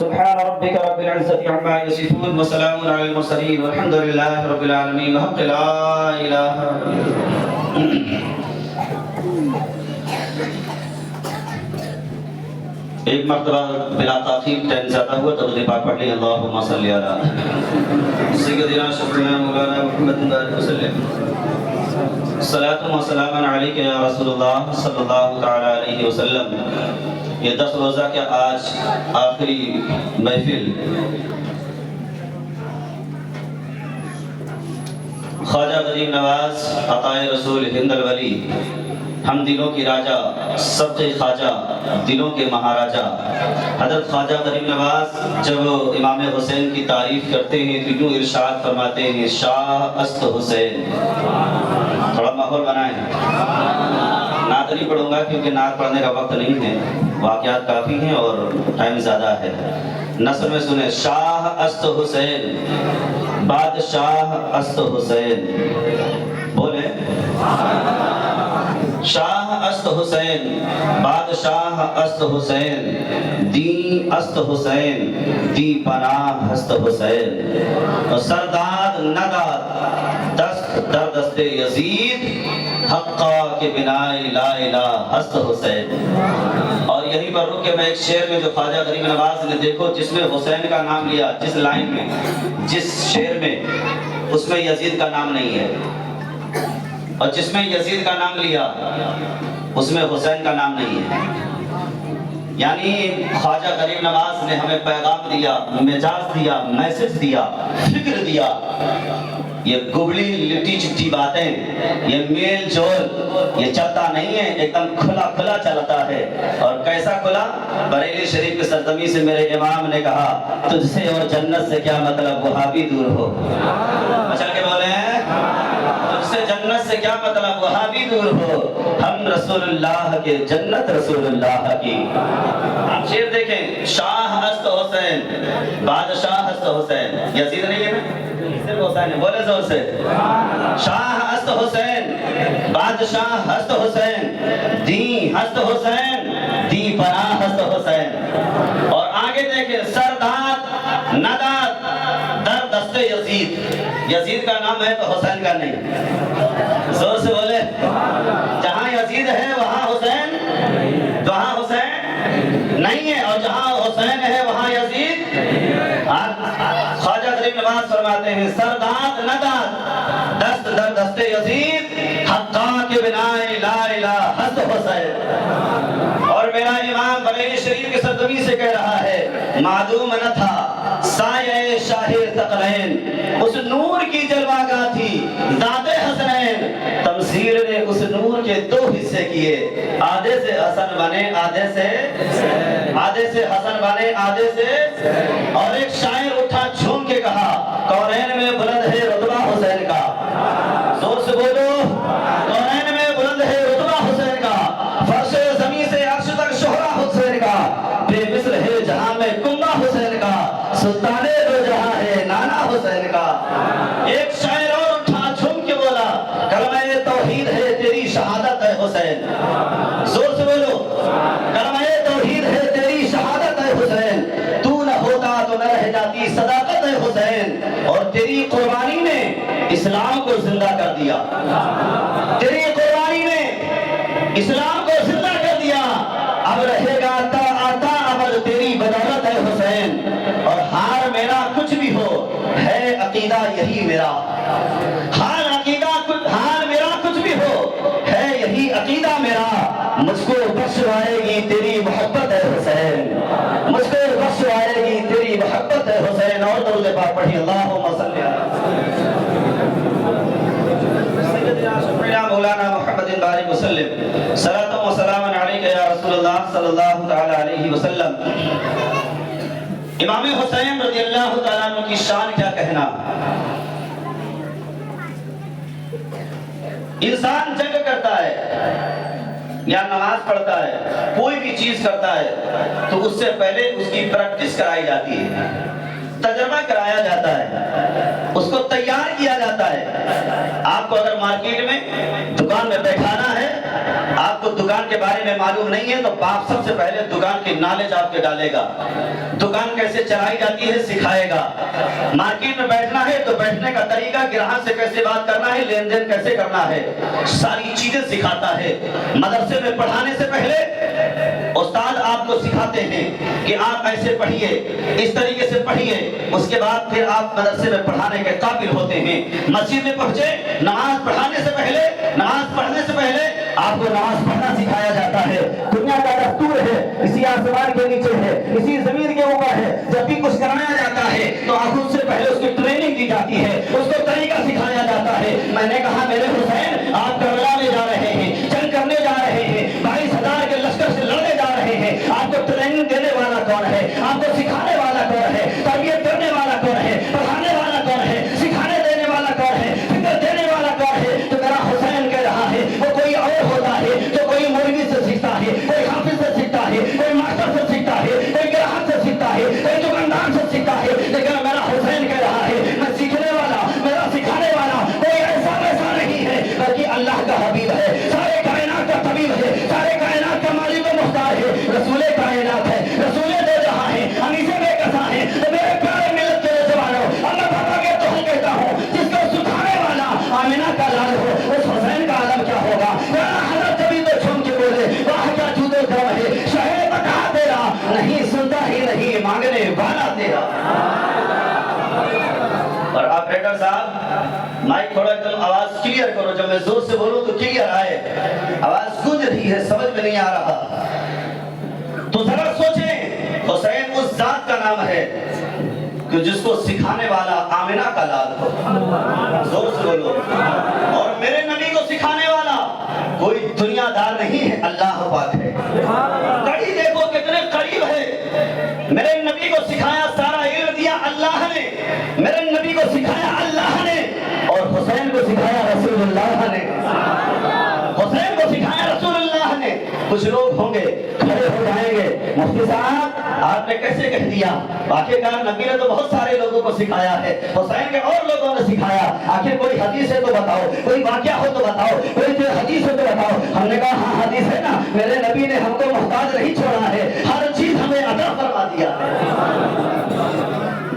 سبحان ربك رب العزة عما يصفون وسلام على المرسلين والحمد لله رب العالمين وحق لا إله إلا الله. ایک مرتبہ بلا تاخیر ٹائم زیادہ ہوا تو درود پاک پڑھ لیں. اللہم صلی علی سیدنا شفیعنا مولانا محمد بارک وسلم. صلاۃ و سلام علیک یا رسول اللہ صلی اللہ تعالی علیہ وسلم. یہ 10 روزہ کے آج آخری محفل خواجہ غریب نواز عطائے رسول ہند الولی ہم دلوں کی راجا سب کے خواجہ دلوں کے مہاراجا حضرت خواجہ غریب نواز جب امام حسین کی تعریف کرتے ہیں تو یوں ارشاد فرماتے ہیں شاہ است حسین. تھوڑا ماحول بنائیں. نعت نہیں پڑھوں گا کیونکہ نعت پڑھنے کا وقت نہیں ہے, واقعات کافی ہیں اور ٹائم زیادہ ہے. نثر میں سنیں شاہ است حسین بادشاہ است حسین. بولے شاہ است حسین بادشاہ است حسین دین است حسین دی پناہ است حسین. سرداد نداد دست در دست یزید حقا کے بنائے لا الہ است حسین. اور یہیں پر رک کے میں ایک شعر میں جو خواجہ غریب نواز نے دیکھو جس میں حسین کا نام لیا, جس لائن میں جس شعر میں اس میں یزید کا نام نہیں ہے, اور جس میں یزید کا نام لیا اس میں حسین کا نام نہیں ہے. یعنی خواجہ غریب نواز نے ہمیں پیغام دیا, مزاج دیا, میسج دیا, فکر دیا. یہ گبلی لٹی چٹی باتیں, یہ میل جول یہ چلتا نہیں ہے, ایک دم کھلا کھلا چلتا ہے. اور کیسا کھلا؟ بریلی شریف کی سرزمین سے میرے امام نے کہا تجھ سے اور جنت سے کیا مطلب وہابی دور ہو. چل کے بولے ہیں تجھ سے جنت سے کیا مطلب وہابی دور ہو, ہم رسول اللہ کے جنت رسول اللہ کی. آپ شعر دیکھیں شاہ است حسین بادشاہ است حسین. یزید نہیں ہے نا, صرف حسین ہے. بولے زور سے شاہ است حسین بادشاہ است حسین دین است حسین دی پناہ است حسین. اور آگے دیکھیں سرداد نداد در دست یزید. یزید کا نام ہے تو حسین کا نہیں. زور سے بولے جہاں یزید ہے وہاں حسین, وہاں حسین نہیں ہے, اور جہاں حسین ہے وہاں یزید. خواجہ غریب نواز فرماتے ہیں سرداد نداد دست در دست یزید حقا کے بنائے لا الہ است حسین. اور میرا امام بریلی شریف کی سرزمین سے کہہ رہا ہے معدوم نہ تھا سایہ شاہ ثقلین, اس نور کی جلوہ گاہ تھی ذات حسنین. تمثیل نے اس نور کے 2 حصے کیے, آدھے سے حسن بنے آدھے سے حسن بنے آدھے سے. اور ایک شاعر اٹھا جھوم کے کہا کونین میں بلند ہے رتبہ حسین کا. زور سے بولو کونین میں بلند ہے رتبہ حسین کا, فرش زمین سے عرش تک شہرہ حسین کا, بے مثل ہے جہاں میں کنبہ حسین کا, سلطان دو جہاں ہے نانا حسین کا. ایک شاعر اور اٹھا جھوم کے بولا کلمہ توحید ہے تیری شہادت ہے حسین. زور سے بولو کلمہ توحید ہے تیری شہادت ہے حسین. تو نہ ہوتا تو نہ رہ جاتی صداقت ہے حسین. اور تیری قربانی نے اسلام کو زندہ کر دیا, تیری قربانی نے اسلام کو زندہ کر دیا. اب رہے گا تا آتا ابد تیری بدولت ہے حسین. اور ہار میرا کچھ بھی ہو ہے عقیدہ یہی میرا, ہار میرا کچھ بھی ہو ہے یہی عقیدہ میرا. مجھ کو بخشوائے گی تیری محبت ہے حسین, مجھ کو بخشوائے گی تیری محبت ہے حسین. اور درود پاک پڑھی اللہم صلی علی سیدنا مولانا محمد بارک وسلم. صلاۃ و سلام علیک یا رسول اللہ صلی اللہ تعالی علیہ وسلم. امام حسین رضی اللہ تعالیٰ عنہ کی شان کیا کہنا. انسان جنگ کرتا ہے یا نماز پڑھتا ہے, کوئی بھی چیز کرتا ہے تو اس سے پہلے اس کی پریکٹس کرائی جاتی ہے, تجربہ کرایا جاتا ہے, اس کو تیار کیا جاتا ہے. آپ کو اگر مارکیٹ میں دکان میں بیٹھانا ہے, آپ کو دکان کے بارے میں معلوم نہیں ہے تو باپ سب سے پہلے دکان کی نالج آپ کے ڈالے گا، دکان کیسے چلائی جاتی ہے سکھائے گا، مارکیٹ میں بیٹھنا ہے تو بیٹھنے کا طریقہ، گراہک سے کیسے بات کرنا ہے، لین دین کیسے کرنا ہے، ساری چیزیں سکھاتا ہے۔ مدرسے میں پڑھانے سے پہلے استاد آپ کو سکھاتے ہیں کہ آپ ایسے پڑھیے، اس طریقے سے پڑھیے، اس کے بعد پھر آپ مدرسے میں پڑھانے کے قابل ہوتے ہیں۔ مسجد میں پہنچے، نماز پڑھانے سے پہلے، نماز پڑھنے سے پہلے آپ کو نماز پڑھنا سکھایا جاتا ہے۔ دنیا کا دستور ہے، اسی آسمان کے نیچے ہے، اسی زمین کے اوپر ہے، جب بھی کچھ کرایا جاتا ہے تو آخر سے پہلے اس کی ٹریننگ دی جاتی ہے، اس کو طریقہ سکھایا جاتا ہے۔ میں نے کہا میرے حسین آپ کربلا میں جا رہے ہیں، جنگ کرنے جا رہے ہیں، 22,000 کے لشکر سے لڑنے جا رہے ہیں، آپ کو ٹریننگ دینے والا کون ہے، آپ کو سکھانے والا کون ہے، تربیت کرنے والا کون ہے، پڑھانے والا کون ہے، سکھانے دینے والا کون ہے، فکر دینے والا کون ہے؟ تو میرا حسین کہہ رہا ہے وہ کوئی اور ہوتا ہے جو کوئی مرغی سے سیکھتا ہے، کوئی حافظ سے سیکھتا ہے، کوئی ماسٹر سے سیکھتا ہے، کوئی گراہک سے سیکھتا ہے، کوئی دکاندار سے سیکھتا ہے، لیکن میرا حسین کہہ رہا ہے میں سیکھنے والا، میرا سکھانے والا کوئی ایسا ویسا نہیں ہے بلکہ اللہ کا حبیب ہے، سارے کائنات کا طبیب ہے، سارے کائنات کا مالک و مختار ہے، رسول کائنات ہے، رسول دے جہاں ہے، ہمیشہ بے کساں ہے۔ تو میرے پیارے ملت کے نوجوانوں، اللہ بابا کے تو ہم کہتا ہوں جس کو سکھانے والا آمینہ کا لال ہو، اس حسین کا عالم کیا ہوگا؟ حضرت کبھی تو چھوم کے بولے واہ کیا جودو کرم ہے، شہر بتا تیرا نہیں سنتا ہی نہیں مانگنے والا تیرا۔ اور آپریٹر صاحب مائک تھوڑا تم آواز کلیئر کرو، جب میں زور سے بولوں تو کلیئر آئے، آواز گونج رہی ہے سمجھ میں نہیں آ رہا۔ تو ذرا سوچیں حسین اس ذات کا نام ہے کہ جس کو سکھانے والا آمنہ کا لال ہو، زور سے بولو، اور میرے نبی کو سکھانے والا کوئی دنیا دار نہیں ہے، اللہ پاک ہے۔ کڑی دیکھو کتنے قریب ہے، میرے نبی کو سکھایا، سارا علم دیا اللہ نے، میرے نبی کو سکھایا اللہ نے، اور حسین کو سکھایا رسول اللہ نے، حسین کو سکھایا رسول اللہ نے۔ کچھ لوگ ہوں گے کھڑے ہو جائیں گے مفتی صاحب آپ نے کیسے کہہ دیا، آخرکار نبی نے تو بہت سارے لوگوں کو سکھایا ہے، حسین کے اور لوگوں نے سکھایا، آخر کوئی حدیث ہے تو بتاؤ، کوئی واقعہ ہو تو بتاؤ، کوئی حدیث ہو تو بتاؤ۔ ہم نے کہا ہاں حدیث ہے نا، میرے نبی نے ہم کو محتاج نہیں چھوڑا ہے، ہر چیز ہمیں عطا فرما دیا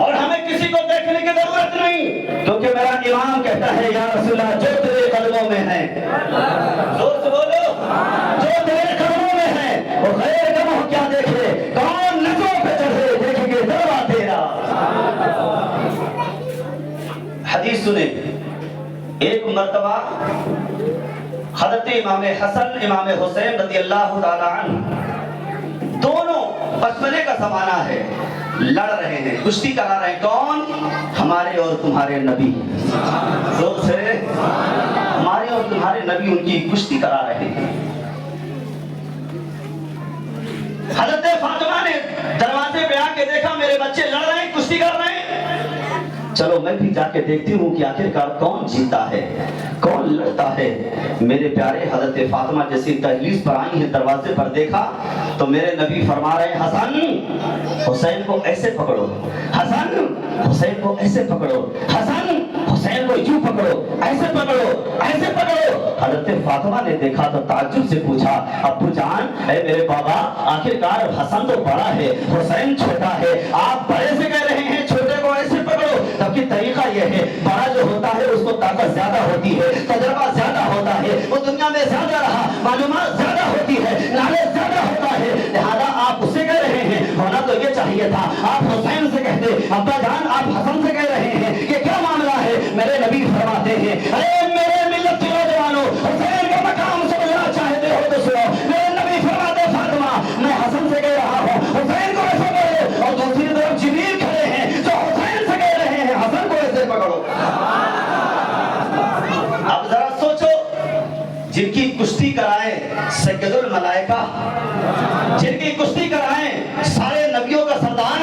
اور ہمیں کسی کو دیکھنے کی ضرورت نہیں، کیونکہ میرا امام کہتا ہے یا رسول اللہ جو تیرے قدموں میں ہے، زور سے بولو، جو تیرے قدموں میں ہے وہ غیر قدموں کیا دیکھے، کون نظروں پہ چڑھے دیکھیں گے دروا تیرا۔ حدیث سنیں، ایک مرتبہ حضرت امام حسن امام حسین رضی اللہ تعالی عنہ دونوں بچپنے کا زمانہ ہے، لڑ رہے ہیں، کشتی کرا رہے ہیں، کون؟ ہمارے اور تمہارے نبی، زور سے، ہمارے اور تمہارے نبی ان کی کشتی کرا رہے ہیں۔ حضرت فاطمہ نے دروازے پہ آ کے دیکھا میرے بچے لڑ رہے ہیں، کشتی کر رہے ہیں، چلو میں بھی جا کے دیکھتی ہوں کہ آخرکار کون جیتا ہے، کون لڑتا ہے۔ میرے پیارے حضرت فاطمہ جیسی دہلیز پر آئی ہیں، دروازے پر دیکھا تو میرے نبی فرما رہے ہیں حسن حسین کو ایسے پکڑو، حسن حسین کو ایسے پکڑو، حسن حسین کو یوں پکڑو، ایسے پکڑو، ایسے پکڑو۔ حضرت فاطمہ نے دیکھا تو تعجب سے پوچھا ابو جان اے میرے بابا آخرکار حسن تو بڑا ہے حسین چھوٹا ہے، آپ بڑے سے کہہ رہے ہیں چھوٹے کو ایسے پکڑو، جبکہ طریقہ یہ ہے بڑا جو ہوتا ہے اس کو طاقت زیادہ ہوتی ہے، تجربہ زیادہ ہوتا ہے، وہ دنیا میں زیادہ رہا، معلومات زیادہ ہوتی ہے، نالج زیادہ ہوتا ہے، لہذا آپ اسے کہہ رہے ہیں، ہونا تو یہ چاہیے تھا آپ حسین سے کہتے، ابا جان آپ حسن سے کہہ رہے ہیں، یہ کیا معاملہ ہے؟ میرے نبی فرماتے ہیں اے میرے ملت کے نوجوانوں، حسین کا مقام سمجھنا چاہتے ہو تو سنو، میرے نبی فرماتے فاطمہ میں حسن سے کہہ رہا ہوں حسین کو ایسے پکڑو، اور دوسری طرف جبریل کھڑے ہیں جو حسین سے کہہ رہے ہیں حسن کو ایسے پکڑو۔ اب ذرا سوچو جن کی کشتی کرائے سید الملائکہ، جن کی کشتی کرائے سارے نبیوں کا سردار،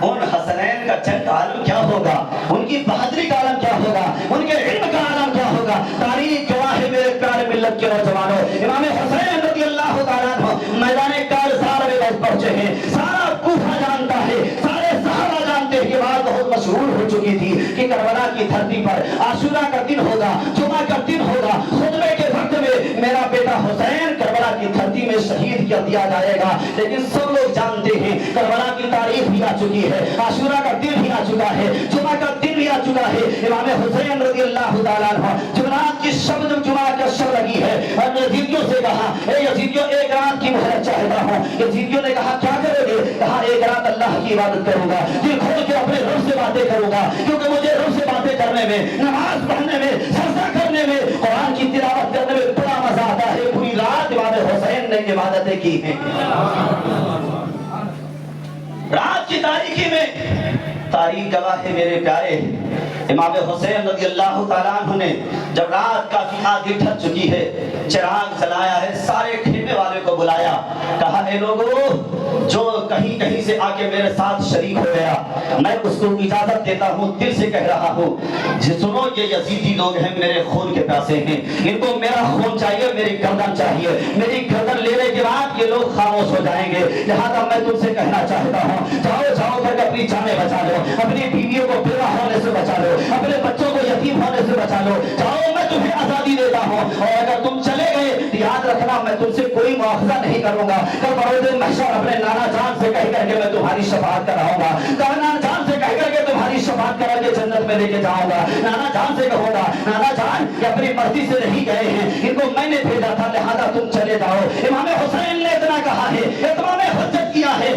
ان حسنین کا جنگ کا عالم کیا ہوگا، ان کی بہادری کا عالم کیا ہوگا، ان کے علم کا عالم کیا ہوگا۔ تاریخ گواہ ہے میرے پیارے ملت کے نوجوانوں، امام حسین رضی اللہ تعالیٰ عنہ میدان کارزار میں پہنچے ہیں، سارا کوفہ جانتا ہے، سارے صحابہ جانتے ہیں، یہ بات بہت مشہور ہو چکی تھی کہ کہ کربلا کی دھرتی پر عاشورہ کا دن ہوگا، جمعہ کا دن ہوگا، خطبے کے وقت میں میرا بیٹا حسین کربلا کی دھرتی میں شہید کر دیا جائے گا۔ لیکن سب لوگ جانتے ہیں کربلا کی تاریخ بھی آ چکی ہے، عاشورہ کا دن بھی آ چکا ہے، جمعہ کا دن بھی آ چکا ہے۔ امام حسین رضی اللہ تعالیٰ عنہ جمعرات کی شب جب جمعہ کا شب لگی ہے اور یزیدیوں سے کہا اے یزیدیوں ایک رات کی مہلت چاہتا ہوں۔ یزیدیوں نے کہا کیا کرو گے؟ کہا ایک رات اللہ کی عبادت کروں گا، دل کھول کے اپنے رب سے باتیں کروں گا، کیونکہ مجھے رب سے باتیں کرنے میں، نماز پڑھنے میں، سجدہ کرنے میں، قرآن کی تلاوت کرنے میں بڑا مزہ آتا ہے۔ پوری رات امام حسین نے عبادتیں کی ہیں۔ رات کی تاریکی میں تاریخ گواہ ہے میرے پیارے، امام حسین رضی اللہ تعالیٰ عنہ نے جب رات کافی آدھی ڈھل چکی ہے، چراغ جلایا ہے، سارے خیمے والے کو بلایا، کہا اے لوگو جو کہیں کہیں سے آ کے میرے ساتھ شریک ہو گیا میں اس کو اجازت دیتا ہوں، دل سے کہہ رہا ہوں سنو یہ یزیدی لوگ ہیں، میرے خون کے پیاسے ہیں، ان کو میرا خون چاہیے، میری گردن چاہیے، میری گردن لینے کے بعد یہ لوگ خاموش ہو جائیں گے۔ لہذا میں تم سے کہنا چاہتا ہوں جاؤ جاؤ کر کے اپنی جانیں بچا لو، اپنی بیویوں کو بیوہ ہونے سے بچا لو، اپنے بچوں کو یتیم ہونے سے بچا لو، جاؤ میں تمہیں آزادی دیتا ہوں، اور اگر تم چلے گئے تو یاد رکھنا میں تم سے کوئی مواخذہ نہیں کروں گا، کل بروز محشر اپنے نانا جان سے کہہ کر کے میں تمہاری شفاعت کراؤں گا، نانا جان سے کہہ کر کے تمہاری شفاعت کرا کے جنت میں لے کے جاؤں گا، نانا جان سے کہوں گا نانا جان یہ اپنی مرضی سے نہیں گئے ہیں، ان کو میں نے بھیجا تھا لہذا تم چلے جاؤ۔ امام حسین نے اتنا کہا ہے، اتمام حجت کیا ہے،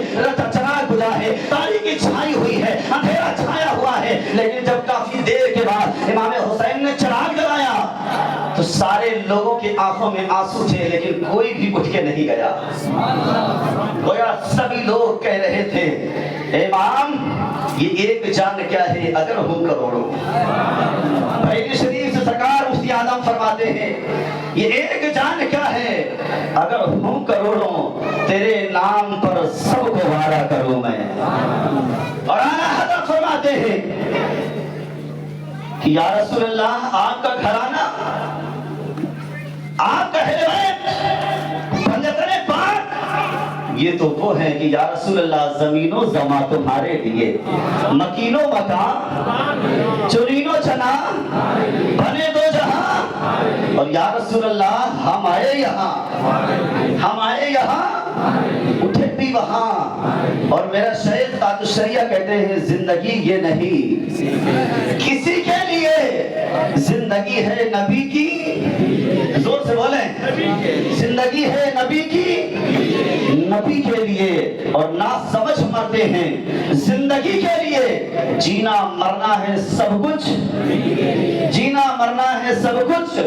چراغ بجھا ہے، تاریکی چھائی ہوئی ہے، اندھیرا چھایا ہوا ہے، لیکن جب کافی دیر کے بعد امام حسین نے چراغ جلایا تو سارے لوگوں کی آنکھوں میں آنسو تھے، لیکن کوئی بھی اٹھ کے نہیں گیا۔ گویا سبھی لوگ کہہ رہے تھے امام یہ ایک جان کیا ہے اگر ہم کروڑوں۔ بھائی شریف سے سرکار مفتی اعظم فرماتے ہیں یہ ایک جان کیا ہے اگر ہم کروڑوں، تیرے نام پر سب کو وعدہ کروں میں۔ اور اعلیٰ حضرت فرماتے ہیں کہ یا رسول اللہ آپ کا گھرانہ، آپ کا اہل بیت، پنجتن پاک، یہ تو وہ ہے کہ یا رسول اللہ زمین و زماں تمہارے لیے، مکین و مکان، چنین و چنا، بنے دو جہاں، اور یا رسول اللہ ہم آئے یہاں، ہم آئے یہاں اٹھے بھی وہاں۔ اور میرا شیخ تاج الشریعہ کہتے ہیں زندگی یہ نہیں کسی کے لیے، زندگی ہے نبی کی، زور سے بولیں، زندگی ہے نبی کی، نبی کے لیے، اور نہ سمجھ مرتے ہیں زندگی کے لیے، جینا مرنا ہے سب کچھ، جینا مرنا ہے سب کچھ۔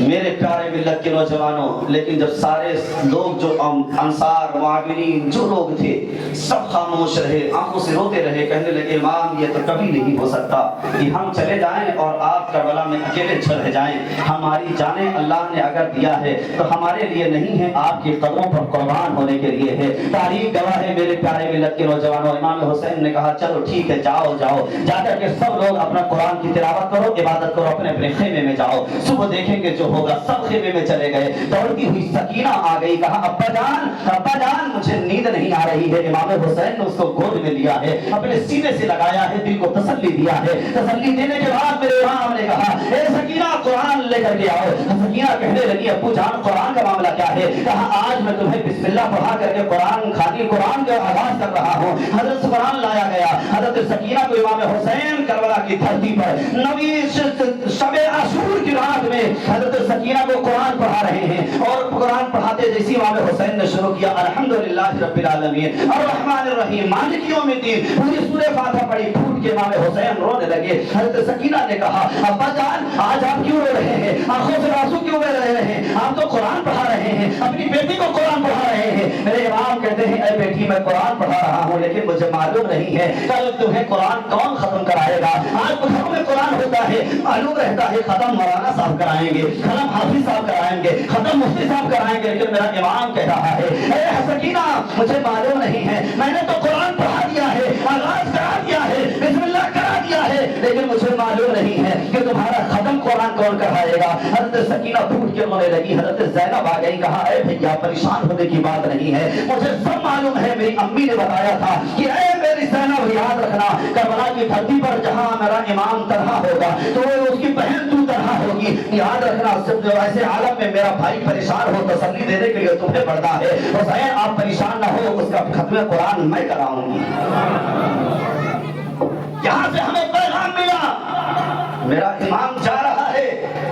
میرے پیارے ملت کے نوجوانوں، لیکن جب سارے لوگ جو انصار معاونین جو لوگ تھے سب خاموش رہے، آنکھوں سے روتے رہے، کہنے لگے امام یہ تو کبھی نہیں ہو سکتا کہ ہم چلے جائیں اور آپ کربلا میں اکیلے رہ جائیں، ہماری جانیں اللہ نے اگر دیا ہے تو ہمارے لیے نہیں ہے، آپ کی قدموں پر قربان ہونے کے لیے ہے۔ تاریخ گواہ ہے میرے پیارے ملت کے نوجوانوں، امام حسین نے کہا چلو ٹھیک ہے جاؤ جاؤ، جا کر کے سب لوگ اپنا قرآن کی تلاوت کرو، عبادت کرو، اپنے اپنے خیمے میں جاؤ، صبح دیکھیں گے جو ہوگا۔ سب خیمے میں چلے گئے، دوڑتی ہوئی سکینہ آ گئی، کہا ابا جان مجھے نیند نہیں آ رہی ہے۔ امام حسین نے اس کو گود میں لیا ہے، اپنے سینے سے لگایا ہے، دل کو تسلی دیا ہے۔ تسلی دینے کے بعد میرے امام نے کہا اے سکینہ قرآن لے کر کے آؤ۔ سکینہ کہنے لگی ابو جان قرآن کا معاملہ کیا ہے؟ کہا آج میں تمہیں بسم اللہ پڑھا کر کے قرآن کا آغاز کر رہا ہوں۔ حضرت قرآن لایا گیا، حضرت سکینہ کو امام حسین کربلا کی دھرتی پر نویں شب عاشور کی رات میں حضرت سکینہ کو قرآن پڑھا رہے ہیں، اور قرآن پڑھاتے جیسی امام حسین نے شروع کیا الحمدللہ رب العالمین الرحمن الرحیم مالک یوم الدین، پوری سورہ فاتحہ پڑھی، پھوٹ کے امام حسین رونے لگے۔ حضرت سکینہ نے کہا ابا جان آج آپ کیوں رو رہے ہیں، آنکھوں سے آنسو کیوں بہ رہے ہیں؟ آپ تو قرآن پڑھا رہے ہیں، اپنی بیٹی کو قرآن پڑھا رہے ہیں۔ میرے امام کہتے ہیں اے بیٹی میں قرآن پڑھا رہا ہوں لیکن مجھے معلوم نہیں ہے کل تمہیں قرآن کون ختم کرائے گا۔ آج گھروں میں قرآن ہوتا ہے، معلوم رہتا ہے ختم مولانا صاحب کرائیں گے، ختم حافظ صاحب کرائیں گے، ختم مفتی صاحب کرائیں گے، لیکن میرا امام کہہ رہا ہے اے سکینہ مجھے معلوم نہیں ہے، میں نے تو قرآن پڑھا دیا ہے، آغاز کرا دیا ہے، بسم اللہ کرا دیا ہے، لیکن مجھے معلوم نہیں ہے کہ تمہارا ختم قرآن کون کرائے گا۔ حضرت سکینہ پھوٹ کے رونے لگی، حضرت زینب آ گئی، کہا اے بھیا پریشان ہونے کی بات نہیں ہے، مجھے سب معلوم ہے، میری امی نے بتایا تھا کہ اے میری زینب اور یاد رکھنا کربلا کی دھرتی پر جہاں میرا امام تنہا ہوگا تو وہ اس کی بہن تو تنہا ہوگی. یاد رکھنا صرف جو ایسے عالم میں میرا بھائی پریشان ہو تسلی دینے کے لیے تمہیں پڑتا ہے. حسین آپ پریشان نہ ہو, اس کا ختم قرآن میں کراؤں گی. یہاں سے ہمیں پیغام ملا, میرا امام جا رہا ہے,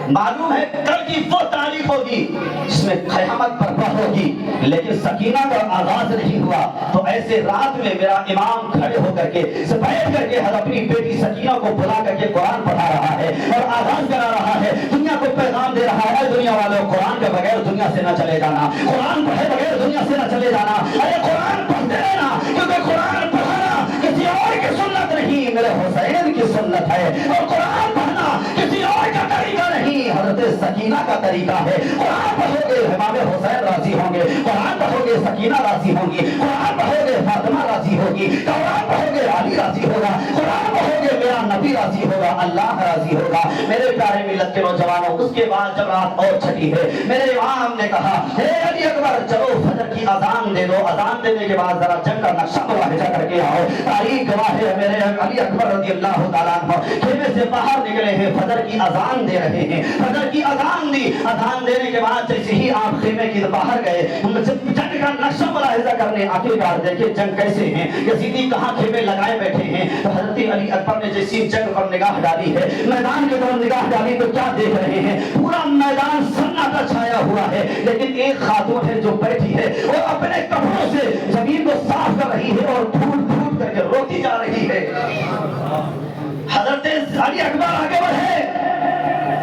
معلوم ہے کل کی وہ تاریخ ہوگی جس میں قیامت برپا ہوگی, لیکن سکینہ کا آغاز نہیں ہوا. تو ایسے رات میں میرا امام کھڑے ہو کر کے بیٹھ کر کے اپنی بیٹی سکینہ کو بلا کر کے قرآن پڑھا رہا ہے اور آغاز کرا رہا ہے, دنیا کو پیغام دے رہا ہے, دنیا والوں قرآن کے بغیر دنیا سے نہ چلے جانا, قرآن پڑھے بغیر دنیا سے نہ چلے جانا. ارے قرآن پڑھتے رہنا, کیونکہ قرآن پڑھانا کسی اور کی سنت نہیں, میرے حسین کی سنت ہے, اور قرآن پڑھنا کسی اور کا طریقہ نہیں, حضرت سکینہ کا طریقہ ہے. قرآن پڑھو گے امام حسین راضی ہوں گے, قرآن پڑھو گے سکینہ راضی ہوں گی, قرآن پڑھو گے فاطمہ راضی ہوگی, قرآن پڑھو گے علی راضی ہوگا, قرآن پڑھو گے میرا نبی راضی ہوگا, اللہ راضی ہوگا. میرے پیارے ملت کے نوجوانوں, اس کے بعد جب رات اور چھٹی ہے, میرے امام نے کہا اے علی اکبر چلو فجر کی اذان دے دو, اذان دینے کے بعد ذرا جنگ کا نقشہ ملاحظہ کر کے آؤ. تاریخ گواہ ہے میرے علی اکبر رضی اللہ تعالیٰ عنہ خیمے سے باہر نکلے ہیں, فجر کی اذان دے رہے ہیں, فجر کی اذان دی. اذان دینے کے بعد جیسے ہی آپ خیمے کی باہر گئے, جنگ کا نقشہ ملاحظہ کرنے آخرکار دیکھے جنگ کیسے ہیں, یزیدی کہاں خیمے لگائے بیٹھے ہیں. تو حضرت علی اکبر نے جیسی جنگ پر نگاہ ڈالی ہے, میدان کی طرف نگاہ ڈالی تو کیا دیکھ رہے ہیں, پورا میدان سناٹا چھایا ہوا ہے, لیکن ایک خاتون ہے جو بیٹھی ہے اور اپنے کپڑوں سے زمین کو صاف کر رہی ہے اور پھوٹ پھوٹ کر کے روتی جا رہی ہے. حضرت علی اکبر آگے بڑھے,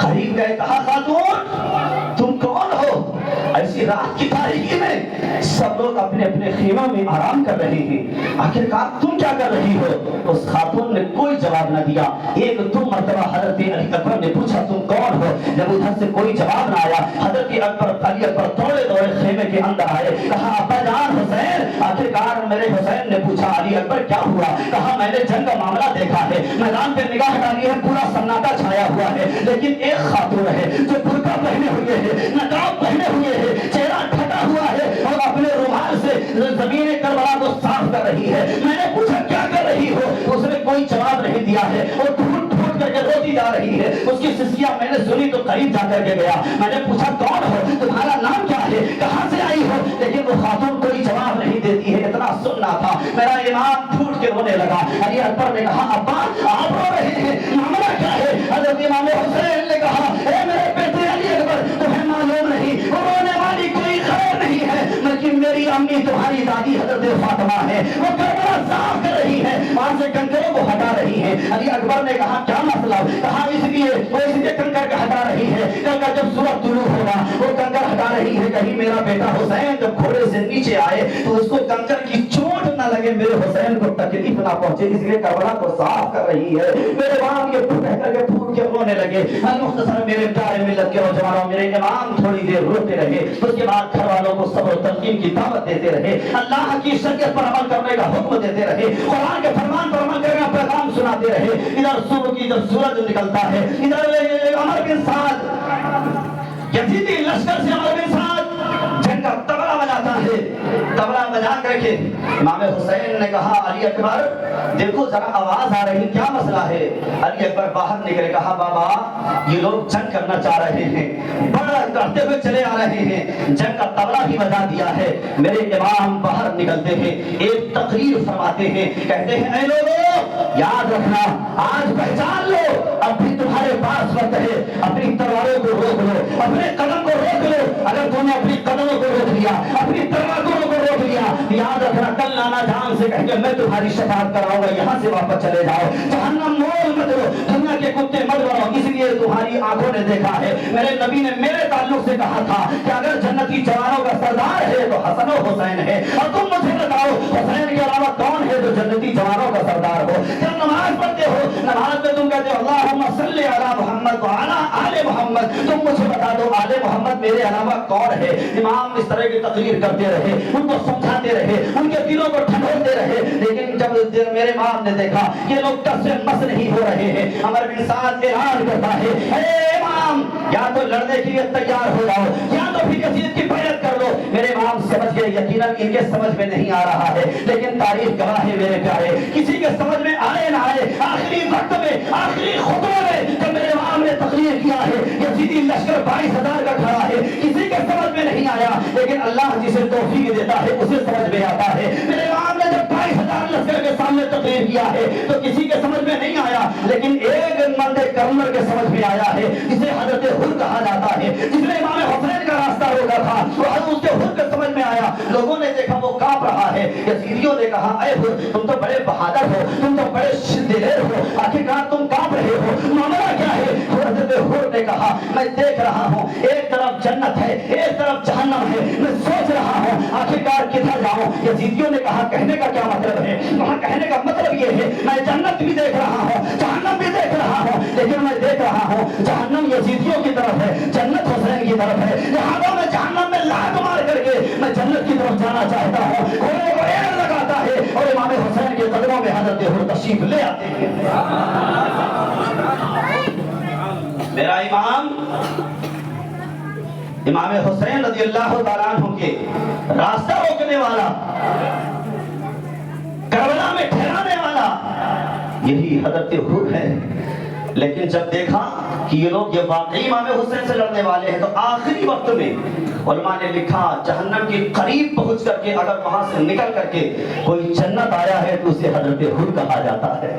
قریب گئے, کہا خاتون تم کون ہو؟ ایسی رات کی تاریکی میں سب لوگ اپنے اپنے خیموں میں آرام کر رہے ہیں, آخرکار تم کیا کر رہی ہو؟ اس خاتون نے کوئی جواب نہ دیا. ایک دو مرتبہ حضرت علی اکبر نے پوچھا تم کون ہو, جب ادھر سے کوئی جواب نہ آیا, حضرت علی اکبر دوڑے دوڑے خیمے کے اندر آئے, کہا ابا جان حسین. آخرکار میرے حسین نے پوچھا علی اکبر کیا ہوا؟ کہا میں نے جنگ کا معاملہ دیکھا ہے, میدان پہ نگاہ ڈالی ہے, پورا سناٹا چھایا ہوا ہے, لیکن ایک خاتون ہے جو برقع پہنے ہوئے ہے, نقاب پہنے ہوئے ہے, چہرہ ڈھکا ہوا ہے اور اپنے رومال سے زمین کربلا کو صاف کر رہی ہے. میں نے پوچھا کیا کر رہی ہو؟ اس نے کوئی جواب نہیں دیا ہے اور پھوٹ پھوٹ کر کے روتی جا رہی ہے. اس کی سسکیاں میں نے سنی تو قریب جا کر کے گیا, میں نے پوچھا کون ہو, تمہارا نام کیا ہے, کہاں سے آئی ہو؟ لیکن وہ خاتون کوئی جواب نہیں دیتی ہے. اتنا سننا تھا, میرا امام پھوٹ کے رونے لگا. علی اکبر نے کہا ابا آپ رو رہے ہیں, معاملہ کیا ہے؟ حضرت امام حسین نے کہا اے میرے بیٹے علی اکبر تمہیں معلوم نہیں, رونے والی کوئی خیر نہیں ہے, لیکن میری امی تمہاری دادی حضرت فاطمہ ہے, وہ کربلا صاف کر رہی ہے, وہاں سے کنکروں کو ہٹا رہی ہے. علی اکبر نے کہا کیا مسئلہ؟ کہا اس لیے وہ اس لیے کنکر کا ہٹا رہی ہے, کل کا جب سورج طلوع ہوگا وہ کنکر ہٹا رہی ہے, کہیں میرا بیٹا حسین جب گھوڑے سے نیچے آئے تو اس کو کنکر کی چوٹ نہ لگے, میرے حسین کو تکلیف نہ پہنچے, اس لیے کربلا کو صاف کر رہی ہے. میرے باپ یہ کہہ کر کے پھوٹ کے رونے لگے. مختصر میرے پیارے ملت کے نوجوانوں, میرے امام تھوڑی دیر روتے رہے, اس کے بعد گھر والوں کو صبر و تلقین کی دعوت دیتے رہے, اللہ کی شریعت پر عمل کرنے کا حکم دیتے رہے, قرآن کے فرمان پر عمل کرنے کا پیغام سناتے رہے. ادھر صبح کی جب سورج نکلتا ہے, ادھر عمر بن سعد یزیدی لشکر سے عمر بن سعد جنگ کا تبلا بجاتا ہے. تبلا بجا کر کے امام حسین نے کہا علی اکبر دیکھو ذرا آواز آ رہی, کیا مسئلہ ہے؟ علی اکبر باہر نکلے, کہا بابا یہ لوگ جنگ کرنا چاہ رہے ہیں, بڑا کرتے ہوئے چلے آ رہے ہیں, جنگ کا تبلا بھی بجا دیا ہے. میرے امام باہر نکلتے ہیں, ایک تقریر فرماتے ہیں, کہتے ہیں اے لوگوں یاد رکھنا, آج پہچان لو اب بھی تمہارے پاس وقت ہے, اپنی تلواروں کو روک لو, اپنے قدم کو روک لو. اگر تم نے اپنی قدموں کو روک لیا, اپنی تلواروں کو روک لیا, یاد رکھنا کل نانا جان سے کہیں گے میں تمہاری شفاعت کراؤں گا, یہاں سے واپس چلے جاؤ, جہنم مول مت لو, دنیا کے کتے مت بنو. اس لیے تمہاری آنکھوں نے دیکھا ہے, میرے نبی نے میرے تعلق سے کہا تھا کہ اگر جنتی جوانوں کا سردار ہے تو حسن و حسین ہے, اور تم مجھے بتاؤ حسین کے علاوہ کون ہے جو جنتی جوانوں کا سردار ہو؟ جب نماز پڑھتے ہو, نماز میں تم کہتے ہو اللہم صلی علی محمد وعلی آل आले मोहम्मद, तुम मुझे बता दो आले मोहम्मद मेरे अलावा कौन है। इमाम इस तरह की तकरीर करते रहे, उनको समझाते रहे, उनके दिलों को ठंडोलते रहे। लेकिन जब मेरे इमाम ने देखा ये लोग कब से मस नहीं हो रहे हैं, अमर बिन साद ऐलान करता है, हे इमाम या तो लड़ने के लिए तैयार हो जाओ या तो फिर यजीद की बैत कर लो। मेरे इमाम समझ गए यकीनन इनके समझ में नहीं आ रहा है, लेकिन तारीख गवाह है मेरे प्यारे, किसी के समझ में आए ना आए, आखिरी वक्त में आखिरी खुतबे में जब मेरे इमाम ने तकरीर किया है यजीदी लश्कर 22,000 का खड़ा है, किसी के समझ में नहीं आया, लेकिन अल्लाह जिसे तौफीक देता है उसे समझ में आता है। मेरे इमाम ने जब 22,000 लश्कर के सामने तकरीर किया है तो किसी के समझ में नहीं आया, लेकिन एक मंदे कर्नल के समझ में आया है जिसे हजरत हुर कहा जाता है, जिसने इमाम हुसैन का रास्ता रोका था, वो उसके हुर के समझ में आया। लोगों ने देखा वो कांप रहा है, यजीदियों ने कहा ऐ हुर तुम तो बड़े बहादुर हो, तुम तो बड़े दिलेर हो, आखिरकार तुम कांप रहे हो, मामला क्या है। हजरत हुर ने कहा मैं देख रहा हूँ एक तरफ जन्नत है एक तरफ जहन्नम है, मैं सोच रहा हूँ आखिरकार किधर जाऊं। यजीदियों ने कहा कहने का क्या मतलब है, वहां कहने का मतलब ये है मैं जन्नत भी देख रहा हूँ जहन्नम भी देख रहा हूँ, लेकिन मैं देख रहा हूँ जहन्नम यजीदियों की तरफ है, जन्नत हुसैन की तरफ है, लिहाजा मैं जहन्नम में लात मार करके मैं जन्नत की तरफ जाना चाहता हूँ। घोड़े को एड़ लगाता है और इमाम हुसैन के कदमों में हजरत हुर तशरीफ ले आते हैं। मेरा इमाम इमाम हुसैन रज़ियल्लाहु ताला अन्हु के रास्ता रोकने वाला, करबला में ठहराने वाला यही हजरत हुर है। लेकिन जब देखा कि ये लोग ये वाकई इमाम हुसैन से लड़ने वाले हैं तो आखिरी वक्त में उलमा ने लिखा जहन्नम के करीब पहुंच करके अगर वहां से निकल करके कोई जन्नत आया है तो उसे हजरत हुर कहा जाता है।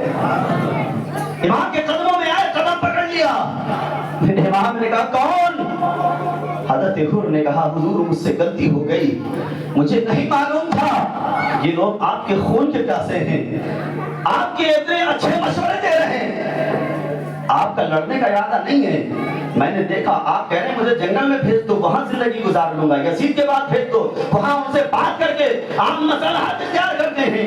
इमाम के कदमों में आए, कदम पकड़ लिया। फिर इमाम ने कहा कौन? हजरत हुर ने कहा हुजूर मुझसे गलती हो गई, मुझे नहीं मालूम था ये लोग आपके खून के प्यासे हैं, आपके इतने अच्छे मशवरे दे रहे हैं, आपका लड़ने का इरादा नहीं है। मैंने देखा आप कह रहे हैं मुझे जंगल में भेज दो, वहां जिंदगी गुजार लूंगा, यजीद के बाद भेज दो, वहां उनसे बात करके आप मसलहत इख्तियार करते हैं।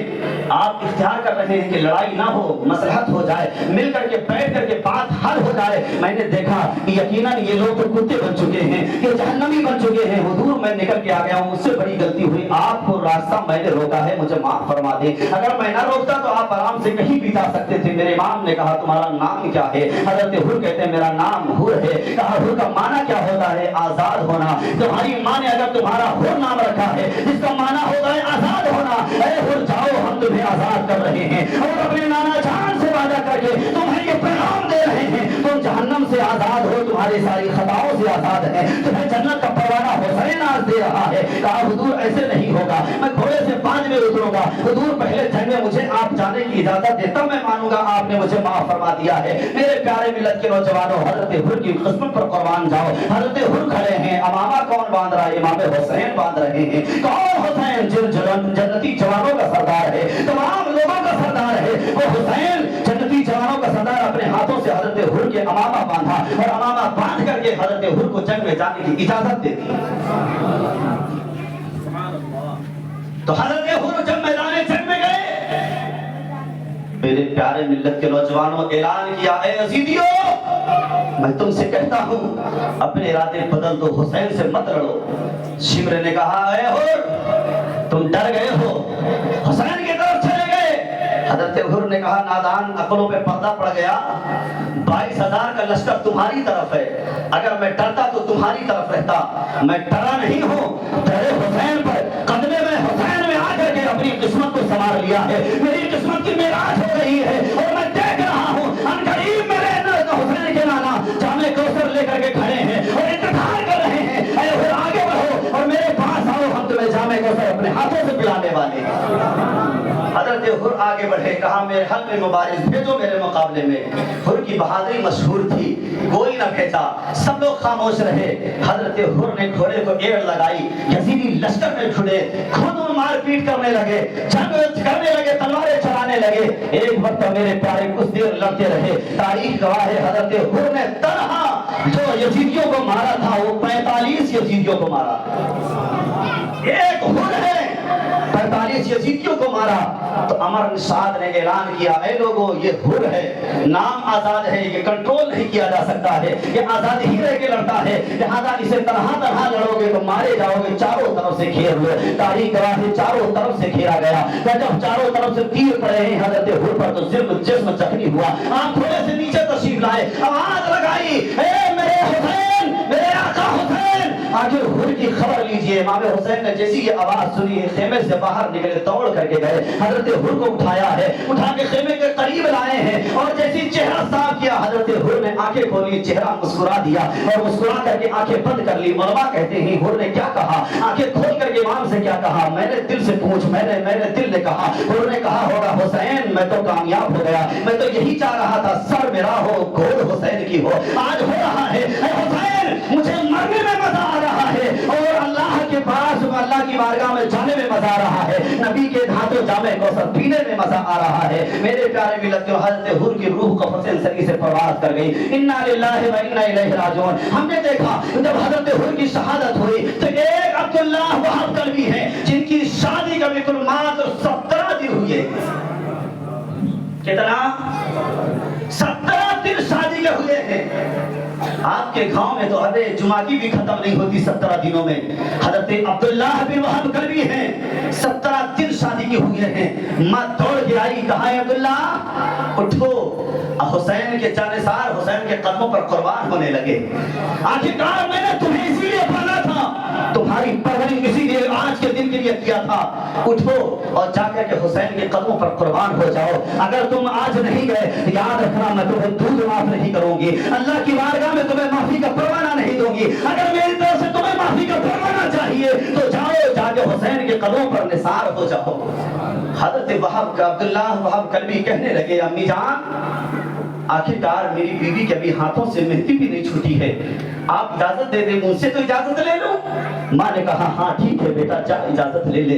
आप इख्तियार कर रहे हैं कि लड़ाई ना हो, मसलहत हो जाए, मिल करके बैठ करके बात हल हो जाए। मैंने देखा कि यकीनन ये लोग तो कुत्ते बन चुके हैं, ये जहन्नमी बन चुके हैं। हुजूर मैं निकल के आ गया हूँ, मुझसे बड़ी गलती हुई, आपको रास्ता मैंने रोका है, मुझे माफ फरमा दे। अगर मैं ना रोकता तो आप आराम से कहीं भी जा सकते थे। मेरे इमाम ने कहा तुम्हारा नाम क्या है? हजरत हुर कहते हैं मेरा नाम हुर है। कहा हुर का माना क्या होता है? आजाद होना। तुम्हारी माँ ने अगर तुम्हारा हुर नाम रखा है जिसका माना होगा है आजाद होना, अरे हुर जाओ हम तुम्हें आजाद कर रहे हैं और अपने नाना जान से वादा करके तुम्हें ये पैगाम दे रहे हैं तुम जहन्नम से आजाद हो, तुम्हारी सारी खताओं से आजाद है, तुम्हें जन्नत का परवाना हुसैन आज दे रहा है। कहा हुजूर ऐसे नहीं होगा, मैं घोड़े से बाद में उतरूंगा, हुजूर पहले जंग में मुझे आप जाने की इजाजत दे तब मैं मानूंगा आपने मुझे माफ फरमा दिया है। मेरे प्यारे मिलत के नौजवानों, हजरत हुर की किस्मत पर कुर्बान जाओ। हजरत हुर खड़े हैं, अमामा कौन बांध रहा है? इमाम हुसैन बांध रहे हैं। कौन हुसैन? जिन जन्नती जवानों का सरदार है, तमाम लोगों का सरदार है, वो हुसैन जन्नती जवानों का सरदार अपने हाथों से हजरत हुर के अमामा बांधा और अमामा बांध करके हजरत हुर को जंग में जाने की इजाजत दे दी। तो हजरत हुर जब मैदान जंग में गए, मेरे प्यारे मिल्लत के नौजवानों ऐलान किया, ऐ यजीदियों मैं तुमसे कहता हूं अपने इरादे बदल दो, हुसैन से मत लड़ो। शिमर ने कहा ऐ हुर तुम डर गए हो, हुसैन की तरफ चले गए। हजरत हुर ने कहा नादान, अकलों पे पर्दा पड़ गया, 22,000 का लश्कर तुम्हारी तरफ है, अगर मैं डरता तो तुम्हारी तरफ रहता, मैं डरा नहीं हूं, डरे हुसैन पर, कदमे में हुसैन में आकर के अपनी किस्मत को संवार लिया है, मेरी किस्मत की मेराज हो रही है और मैं देख रहा हूं अनकरीब मेरे हुसैन के नाना जामे कौसर लेकर के खड़े हैं और इंतजार कर रहे हैं, अरे फिर आगे बढ़ो और मेरे पास आओ, हम तुम्हें जामे कौसर अपने हाथों से पिलाने वाले हैं। हजरत हुर आगे बढ़े, कहा मेरे हल में मुबारिक भेजो मेरे मुकाबले में। हुर की बहादुरी मशहूर थी, कोई न भेजा, सब लोग खामोश रहे। हजरत हुर ने घोड़े को एड़ लगाई, यजीदी लश्कर में छुड़े, खुद मारपीट करने लगे, जंग करने लगे, तलवारें चलाने लगे। एक वक्त मेरे प्यारे कुछ देर लड़ते रहे। तारीख गवाह है हजरत हुर ने तन्हा जो यजीदियों को मारा था वो 45 यजीदियों को मारा। एक हुर है 48 यजीदियों को मारा। तो अमर निशाद ने ऐलान किया, ऐ लोगों ये हुर है, नाम आजाद है, ये कंट्रोल नहीं किया जा सकता है, ये आजादी ही रह के लड़ता है, लिहाजा इसे तरह लड़ोगे तो मारे जाओगे। चारों तरफ से घेर लो, तारीख गवाह है चारों तरफ से घेरा गया। जब चारों तरफ से तीर पड़े हैं हजरत हुर पर तो जिस्म जख्मी हुआ। आप थोड़े से नीचे तशरीफ लाए, आवाज लगाई, ए मेरे हुसैन, मेरे आका हुसैन। आखिर हुर की खबर लीजिए। इमाम हुसैन ने जैसी ये आवाज सुनी है खेमे से बाहर निकले, दौड़ करके गए, हजरत हुर को उठाया है, उठा के खेमे के करीब लाए हैं और जैसी चेहरा साफ किया हजरत हुर ने आंखें खोली, चेहरा मुस्कुरा दिया और मुस्कुरा करके आंखें बंद कर ली। उलमा कहते हैं हुर ने क्या कहा, आंखें खोल करके इमाम से क्या कहा, मैंने दिल से पूछ, मैंने दिल ने कहा। हुर ने कहा होगा हुसैन मैं तो कामयाब हो गया, मैं तो यही चाह रहा था सर मेरा हो, गोद हुसैन की हो, आज हो रहा है। हुसैन मुझे मरने में मजा आ रहा है और अल्लाह के पास अल्लाह की बारगाह में जाने में मजा आ रहा है, नबी के हाथों जामे कौसर पीने में मजा आ रहा है। मेरे प्यारे मिलतियों, हजरत हुर की रूह कफ़न सरी से परवाज़ कर गई। इन्ना लिल्लाहि व इन्ना इलैहि राजिऊन। हमने देखा जब हजरत हुर की शहादत हुई तो एक अब्दुल्लाह वहाब कल्बी है जिनकी शादी का बिल्कुल मात्र 17 दिन हुए। कितना? 17 दिन शादी के हुए हैं। आपके गांव में तो अरे जुमा की भी खत्म नहीं होती 17 दिनों में। हजरत अब्दुल्लाह बिन वहाब कल्बी हैं, 17 दिन शादी के हुए हैं। माँ दौड़ के आई, कहा है अब्दुल्ला उठो, हुसैन के जानिसार हुसैन के कदमों पर कुर्बान होने लगे। आखिरकार मैंने तुम्हें इसीलिए पाला था, तुम्हारी परवरिश इसीलिए आज के दिन के लिए किया था। उठो और जाकर के हुसैन के कदमों पर कुर्बान हो जाओ। अगर तुम आज नहीं गए याद रखना मैं तुम्हें दूध माफ नहीं करूंगी, अल्लाह की बारगाह में तुम्हें माफी का परवाना नहीं दूंगी। अगर मेरी तरफ से तुम्हें माफी का परवाना चाहिए तो जाओ, जाके हुसैन के कदमों पर निसार हो जाओ। हजरत वहाब का अब्दुल्लाह वहाब कल्बी कहने लगे, अम्मी जान आखिरकार मेरी बीवी के अभी हाथों से मेहंदी भी नहीं छूटी है, आप इजाजत दे दे, मुझसे तो इजाजत ले लो। माँ ने कहा हाँ ठीक है बेटा जा इजाजत ले ले।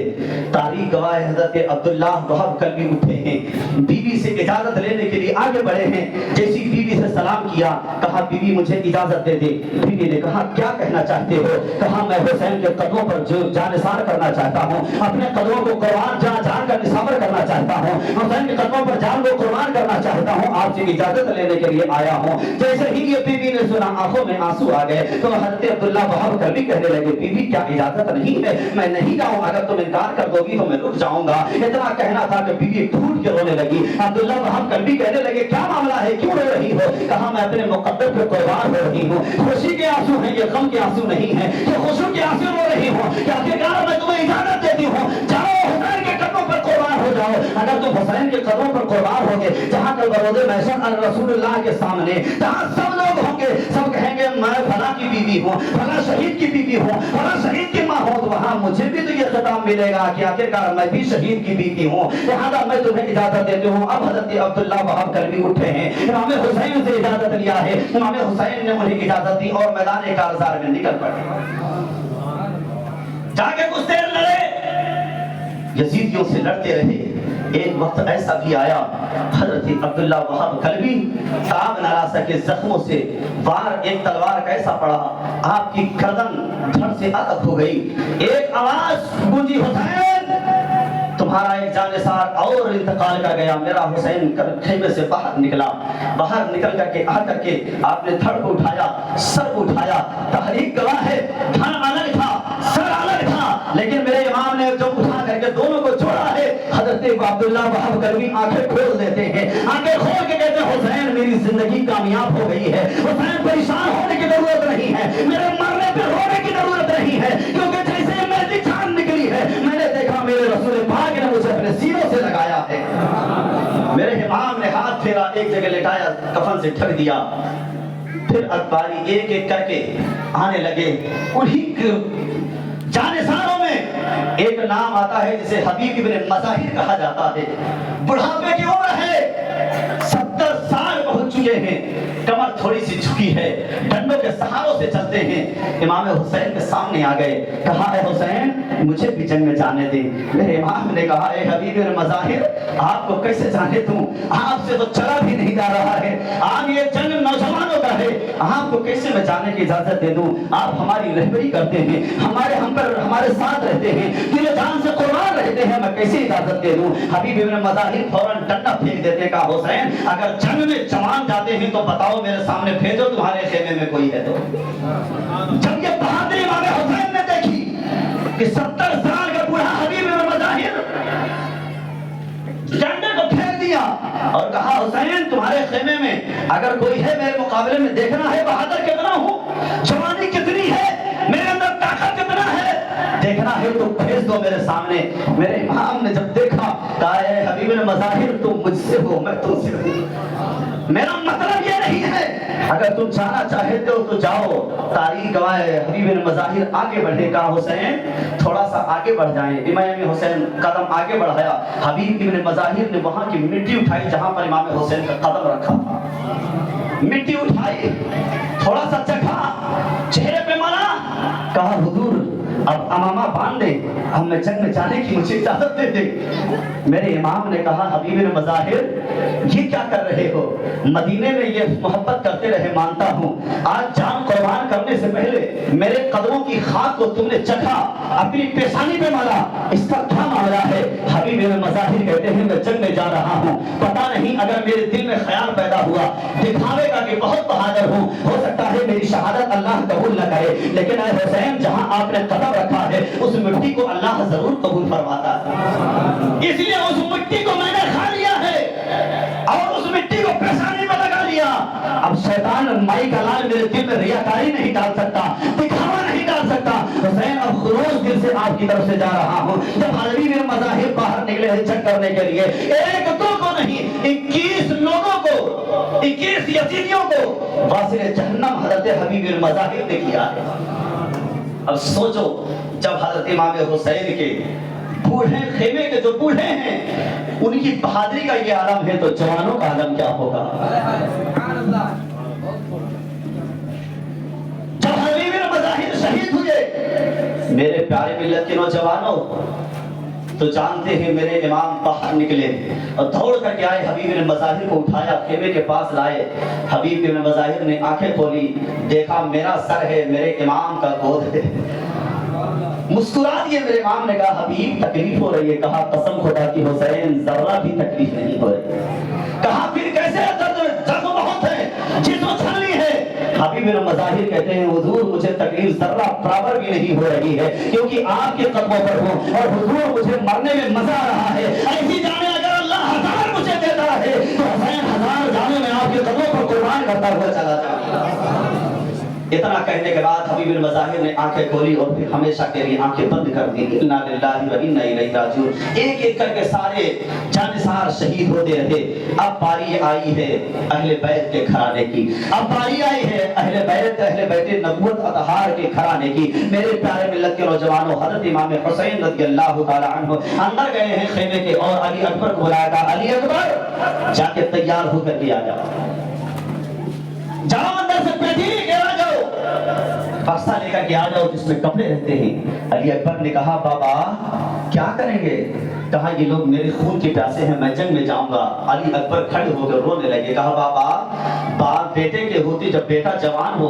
तारीख गवाह हजरत अब्दुल्लाह वहाब कल्बी उठे हैं, बीवी से इजाजत लेने के लिए आगे बढ़े हैं। जैसी बीवी से सलाम किया, कहा बीवी मुझे इजाजत दे दे। बीवी ने कहा क्या कहना चाहते हो? कहा मैं हुसैन के कदमों पर जो जानिसार करना चाहता हूँ, अपने कदमों को कुर्बान जान कर निसाबर करना चाहता हूँ, हुसैन के कदमों पर जान को कुर्बान करना चाहता हूँ, आपसे इजाजत लेने के लिए आया हूँ। जैसे ही ये बीवी ने सुना आंखों में आंसू आ गए तो हजरत अब्दुल्लाह वहाब कल्बी कहने लगे, बीवी क्या इजाजत नहीं है? मैं नहीं जाऊँ, अगर तुम इनकार कर दोगी तो मैं रुक जाऊंगा। इतना कहना था कि बीवी फूट के रोने लगी। अब्दुल्लाह वहाब कल्बी कहने लगे क्या मामला है, क्यों रो रही हो? कहा मैं अपने मुकद्दर पे कुर्बान हो रही हूँ, खुशी के आंसू हैं ये, गम के आंसू नहीं है, ये खुशी के आंसू रो रही हूँ। क्या आखिरकार मैं तुम्हें इजाजत देती हूँ, जाओ हुसैन के कदमों पर कुर्बान हो जाओ। अगर तुम हुसैन के कदमों पर कुर्बान होगे, जहाँ कल बरोदे महशर रसूलुल्लाह के सामने जहाँ सब लोग होंगे, सब कहेंगे मैं फला की बीवी हूँ, फला शहीद की बीवी हूँ, फला शहीद की माँ हूँ, तो वहाँ मुझे भी तो ये खिताब मिलेगा कि आखिरकार मैं भी शहीद की बीवी हूँ, लिहाजा मैं तुम्हें इजाजत देती हूँ। अब हजरत अब्दुल्लाह वहाब कल्बी उठे हैं, इमाम हुसैन से इजाजत लिया है, इमाम हुसैन ने उन्हें इजाजत दी और मैदान कारज़ार में निकल पड़े। जाके कुछ देर लड़े, यजीदियों से लड़ते रहे। एक वक्त ऐसा भी आया हजरत अब्दुल्लाह वहाब कल्बी ताब न ला सके जख्मों से, वार एक तलवार का ऐसा पड़ा, आपकी गर्दन धड़ से अलग हो गई। एक आवाज गूंजी, हुसैन तुम्हारा एक जानिसार और इंतकाल कर गया। मेरा हुसैन खेमे से बाहर निकला, बाहर निकल करके आकर के आपने धड़ को उठाया, सर को उठाया। तहरीक गवाह है धड़ अलग था, सर अलग था, लेकिन मेरे इमाम ने जब उठा करके दोनों को जोड़ा है, हजरत अब्दुल्लाह वहाब कल्बी आंखें खोल देते हैं, आंखें खोल के कहते हैं हुसैन मेरी जिंदगी कामयाब हो गई है, हुसैन परेशान होने की जरूरत नहीं है, मेरे मरने पे रोने की जरूरत नहीं है, क्योंकि जैसे मेरी जान निकली है मैंने देखा मेरे रसूल पाक ने मुझे अपने सीनों से लगाया है। मेरे इमाम ने हाथ फेरा, एक जगह लेटाया, कफन से ढक दिया, फिर अखबारी एक एक करके आने लगे। उन्हीं जानिसारों में एक नाम आता है जिसे हबीब इब्ने मज़ाहिर कहा जाता है। बुढ़ापे की उम्र है, 70 साल पहुंच चुके हैं, कमर थोड़ी सी झुकी है, डंडों के सहारों से चलते हैं। इमाम हुसैन के सामने आ गए, कहा है हुसैन मुझे भी जंग में जाने दे। मेरे इमाम ने कहा है हबीब मज़ाहिर आपको कैसे जाने दूं, आपसे तो चला भी नहीं जा रहा है, आप ये जंग नौजवानों का है, आपको कैसे मैं जाने की इजाजत दे दूं। आप हमारी रहबरी करते हैं, हमारे साथ रहते हैं, दिल जान से कुर्बान रहते हैं, मैं कैसे इजाजत दे दूं। हबीब मज़ाहिर फौरन डंडा फेंक देते, कहा हुसैन अगर जंग में जवान जाते हैं तो बताओ मेरे सामने भेजो, तुम्हारे खेमे में कोई है तो। जब ये बहादुरी इमाम हुसैन ने देखी कि 70 साल का बूढ़ा हबीब मज़ाहिर डंडे को फेंक दिया और कहा हुसैन तुम्हारे खेमे में अगर कोई है मेरे मुकाबले में, देखना है बहादुर कितना हूं, जवानी कितनी है, मेरे अंदर ताकत कितना है, देखना है तो भेज दो मेरे सामने। मेरे इमाम ने जब देखा कहा है हबीब मज़ाहिर तुम मुझसे हो मैं तुमसे हूं, मेरा मतलब ये नहीं है, अगर तुम जाना चाहते हो तो जाओ। तारीख गवाए हबीब मज़ाहिर आगे बढ़े, कहा हुसैन थोड़ा सा आगे बढ़ जाएं। इमाम हुसैन कदम आगे बढ़ाया, हबीब इब्न मज़ाहिर ने वहां की मिट्टी उठाई जहां पर इमाम हुसैन का कदम रखा था, मिट्टी उठाई, थोड़ा सा चखा, चेहरे पे मारा, कहा हुजूर अब अमामा बांध दे, अब मैं जंग में जाने की मुझे इजाजत दे दे। मेरे इमाम ने कहा हबीब मज़ाहिर ये क्या कर रहे हो, मदीने में ये मोहब्बत करते रहे मानता हूँ, आज जान कुर्बान करने से पहले मेरे कदमों की खाक को तुमने चखा, अपनी पेशानी पे मारा, इसका क्या मामला है। हबीब मज़ाहिर कहते हैं मैं जंग में जा रहा हूँ, पता नहीं अगर मेरे दिल में ख्याल पैदा हुआ दिखावे का कि बहुत बहादुर हूँ, हो सकता है मेरी शहादत अल्लाह कबूल न करे, लेकिन ऐ हुसैन जहाँ आपने कदम रखा है उस मिट्टी को अल्लाह जरूर कबूल फरमाता है, इसलिए उस मिट्टी को मैंने खा लिया है और उस मिट्टी को पेशानी में लगा लिया। अब शैतान माई का लाल मेरे दिल में रियाकारी नहीं डाल सकता, दिखावा नहीं डाल सकता। हुसैन अब खुलूस दिल से आपकी तरफ से जा रहा हूँ। जब हबीब मज़ाहिर बाहर निकले हैं जंग करने के लिए, एक दो को नहीं 21 लोगों को, 21 यजीदियों को वासिल जहन्नम हज़रत हबीब मज़ाहिर ने किया है। अब सोचो जब हज़रत इमाम हुसैन के बूढ़े खेमे के जो बूढ़े हैं उनकी बहादुरी का ये आलम है तो जवानों का आलम क्या होगा। जब हबीब मज़ाहिर शहीद हुए मेरे प्यारे मिल्लत के नौजवानों तो जानते हैं मेरे इमाम बाहर निकले और दौड़ करके आए, हबीब मज़ाहिर को उठाया, खेमे के पास लाए। हबीब मज़ाहिर ने आंखें खोली, देखा मेरा सर है, मेरे इमाम का गोद है, मुस्कुरा दिए। मेरे इमाम ने कहा हबीब तकलीफ हो रही है, कहा कसम खुदा की हुसैन जरा भी तकलीफ नहीं हो रही। कहा फिर कैसे, दर्द बहुत है, जिस्म छलनी है। हबीब मज़ाहिर कहते हैं हुजूर मुझे तकलीफ जरा बराबर भी नहीं हो रही है, क्योंकि आपके कदमों पर हूँ और हुजूर मुझे मरने में मजा आ रहा है। ऐसी जाने अगर अल्लाह 1000 मुझे देता है तो हुसैन 1000 जाने में आपके कदमों पर कुर्बान करता हुआ चला जाए। इतना कहने के बाद हबीब मज़ाहिर ने आंखें खोली और फिर हमेशा के लिए आंखें बंद कर दी। इन्ना लिल्लाहि व इन्ना इलैहि राजिऊन। एक एक करके सारे जानिसार शहीद होते रहे। अब बारी आई है अहले बैत के घराने की, अब बारी आई है अहले बैत नबूवत अतहार के घराने की। मेरे प्यारे मिल्लत के नौजवानों, हज़रत इमाम हुसैन रज़ियल्लाहु ताला अन्हु अंदर गए हैं खेमे के और अली अकबर को बुलाया था, अली अकबर जाके तैयार होकर के आ जाओ, जाओ अंदर से पेटी लेके आ जाओ, बक्सा लेकर के आ जाओ जिसमें कपड़े रहते हैं। अली अकबर ने कहा बाबा क्या करेंगे, कहा ये लोग मेरे खून के प्यासे हैं, मैं जंग में जाऊंगा। अली अकबर खड़े होकर रोने लगे, कहा बाबा बाप बेटे के होते, जब बेटा जवान हो,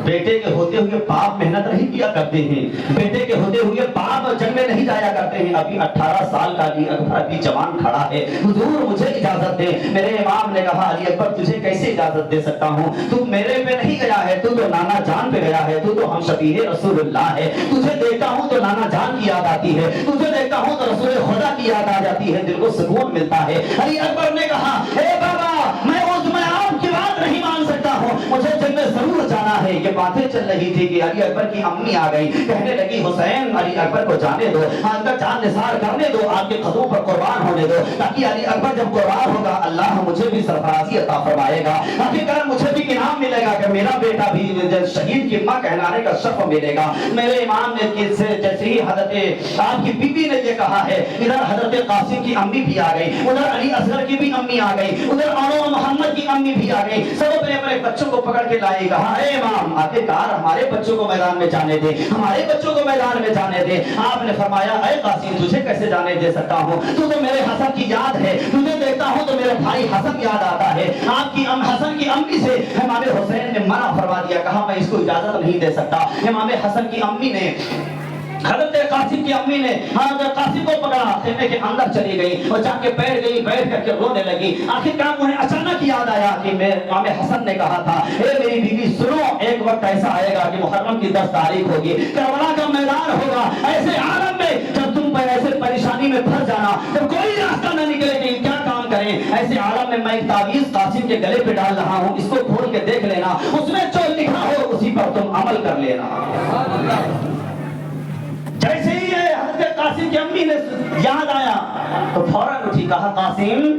बेटे के होते हुए बाप मेहनत नहीं किया करते हैं, बेटे के होते हुए बाप जंग में नहीं जाया करते हैं। अभी 18 साल का अली अकबर अभी जवान खड़ा है, हुजूर मुझे इजाजत दे। मेरे इमाम ने कहा अली अकबर तुझे कैसे इजाजत दे सकता हूँ, तू मेरे पे नहीं गया है, तू तो नाना जान पे गया है, तू तो हम शबीह रसूलुल्लाह है। तुझे देखता हूँ तो नाना जान की याद आती है, तुझे देखता हूँ तो रसूल खुदा की याद आ जाती है, दिल को सुकून मिलता है। अली अकबर ने कहा हे बाबा मैं आपकी बात नहीं मान सकता हूँ, मुझे میں ضرور جانا ہے. یہ باتیں چل رہی تھی کہ علی اکبر کی امی آ گئی, کہنے لگی حسین علی اکبر کو جانے دو, اندر جان نثار کرنے دو, آپ کے قدموں پر قربان ہونے دو, تاکہ علی اکبر جب قربان ہوگا اللہ مجھے بھی سرفرازی عطا فرمائے گا, آخرکار مجھے بھی انعام ملے گا کہ میرا بیٹا بھی شہید کی ماں کہلانے کا شرف ملے گا. میرے امام نے جیسے ہی حضرت آپ کی بیوی نے یہ کہا ہے, ادھر حضرت قاسم کی امی بھی آ گئی, ادھر علی اصغر کی بھی امی آ گئی, ادھر اور محمد کی امی بھی آ گئی, سب اپنے اپنے بچوں کو پکڑ کے لائے, کہا اے امام آخرکار ہمارے بچوں کو میدان میں جانے دے, ہمارے بچوں کو میدان میں جانے دے. آپ نے فرمایا اے قاسم تجھے کیسے جانے دے سکتا ہوں, تو میرے حسن کی یاد ہے, تجھے دیکھتا ہوں تو میرے بھائی حسن یاد آتا ہے. آپ کی حسن کی امی سے امام حسین نے منع فرما دیا, کہا میں اس کو اجازت نہیں دے سکتا. امام حسن کی امی نے حضرت قاسم کی امی نے حضرت قاسم کو پکڑا, خیمے کے اندر چلی گئی اور جا کے بیٹھ گئی, بیٹھ کر کے رونے لگی. آخرکار انہیں اچانک یاد آیا کہ امام حسن نے کہا تھا اے میری بیوی سنو, ایک وقت ایسا آئے گا کہ محرم کی 10 تاریخ ہوگی, کربلا کا میدان ہوگا, ایسے عالم میں جب تم پر ایسے پریشانی میں پھنس جانا, جب کوئی راستہ نہ نکلے کہ کیا کام کریں, ایسے عالم میں ایک تعویذ قاسم کے گلے پہ ڈال رہا ہوں, اس کو کھول کے دیکھ لینا, اس میں جو لکھا ہو اسی پر تم عمل کر لینا. جیسے ہی حضرت قاسم کی امی نے یاد آیا تو فوراً اٹھی, کہا قاسم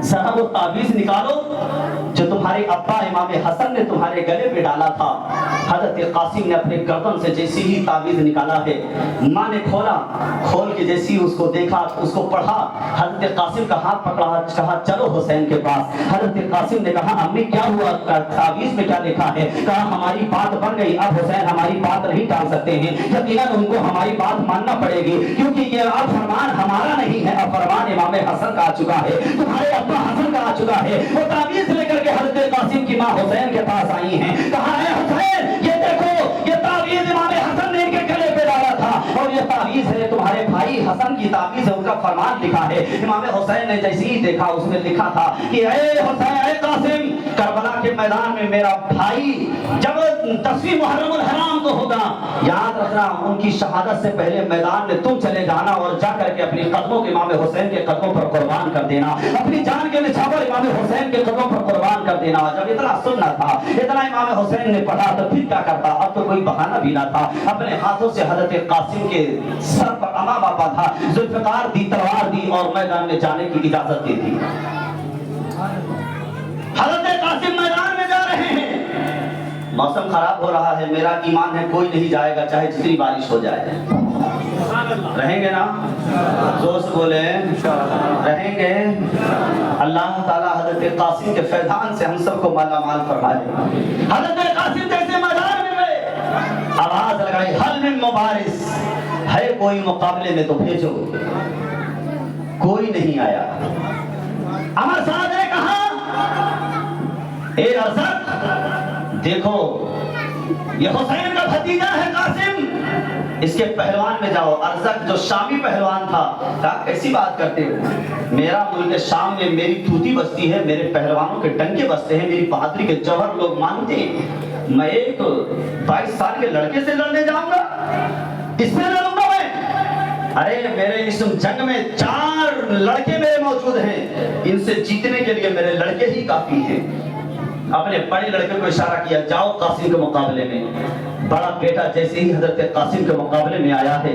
ذرا وہ تعویذ نکالو جو تمہارے ابا امام حسن نے تمہارے گلے پہ ڈالا تھا. حضرت قاسم نے اپنے گردن سے جیسے ہی تعویذ نکالا ہے, ماں نے کھولا, کھول کے جیسے اس کو دیکھا, اس کو پڑھا, حضرت قاسم کا ہاتھ پکڑا, کہا چلو حسین کے پاس. حضرت قاسم نے کہا امی کیا ہوا, تعویذ میں کیا لکھا ہے, کہا ہماری بات بن گئی, اب حسین ہماری بات نہیں ٹال سکتے ہیں, یقیناً ان کو ہماری بات ماننا پڑے گی, کیونکہ یہ اب فرمان ہمارا نہیں ہے, اب فرمان امام حسن کا آ چکا ہے, تمہارے ابا حسن کا آ چکا ہے. وہ تعویذ لے کر کے حضرت قاسم کی ماں حسین کے پاس آئی ہیں, کہا اے حسین یہ دیکھو, یہ تعویذ امام حسن نے ان کے گلے پہ ڈالا تھا, اور یہ تعویذ ہے تمہارے بھائی حسن کی تعویذ ہے, ان کا فرمان لکھا ہے. امام حسین نے جیسے ہی دیکھا, اس میں لکھا تھا کہ اے حسین, اے قاسم, کربلا کے میدان میں میرا بھائی جب 10ویں محرم الحرام کو ہوگا, یاد رکھنا ان کی شہادت سے پہلے میدان میں تم چلے جانا اور جا کر کے اپنی قدموں کے امام حسین کے قدموں پر قربان کر دینا, اپنی جان کے نچھاور امام حسین کے قدموں پر قربان کر دینا. جب اتنا سننا تھا, اتنا امام حسین نے پڑھا, تو پھر کیا کرتا, اب تو کوئی بہانہ بھی نہ تھا, اپنے ہاتھوں سے حضرت قاسم کے سر پر اما باپا تھا, ذوالفقار دی, تلوار دی اور میدان میں جانے کی اجازت دی تھی. حضرت قاسم میدان میں جا رہے ہیں, موسم خراب ہو رہا ہے, میرا ایمان ہے کوئی نہیں جائے گا چاہے جتنی بارش ہو جائے. رہیں گے نا, دوست بولے رہیں گے. اللہ تعالیٰ حضرت قاسم کے فیضان سے ہم سب کو مالا مال فرمائے. حضرت قاسم جیسے میدان میں گئے, آواز لگائی حل من مبارز, ہے کوئی مقابلے میں تو بھیجو, کوئی نہیں آیا. امر صاحب نے کہا اے ارزق دیکھو, یہ حسین کا بھتیجا ہے قاسم, اس کے پہلوان میں جاؤ. ارزق جو شامی پہلوان تھا, کہا کیسی بات کرتے ہو, میرا ملک شام میں میری توتی بستی ہے, میرے پہلوانوں کے ڈنکے بستے ہیں, میری بہادری کے جوہر لوگ مانتے ہیں, میں ایک 22 سال کے لڑکے سے لڑنے جاؤں گا, اس سے لڑوں گا میں. ارے میرے اس جنگ میں 4 لڑکے میرے موجود ہیں, ان سے جیتنے کے لیے میرے لڑکے ہی کافی ہیں. اپنے بڑے لڑکے کو اشارہ کیا, جاؤ قاسم کے مقابلے میں. بڑا بیٹا جیسے ہی حضرت قاسم کے مقابلے میں آیا ہے,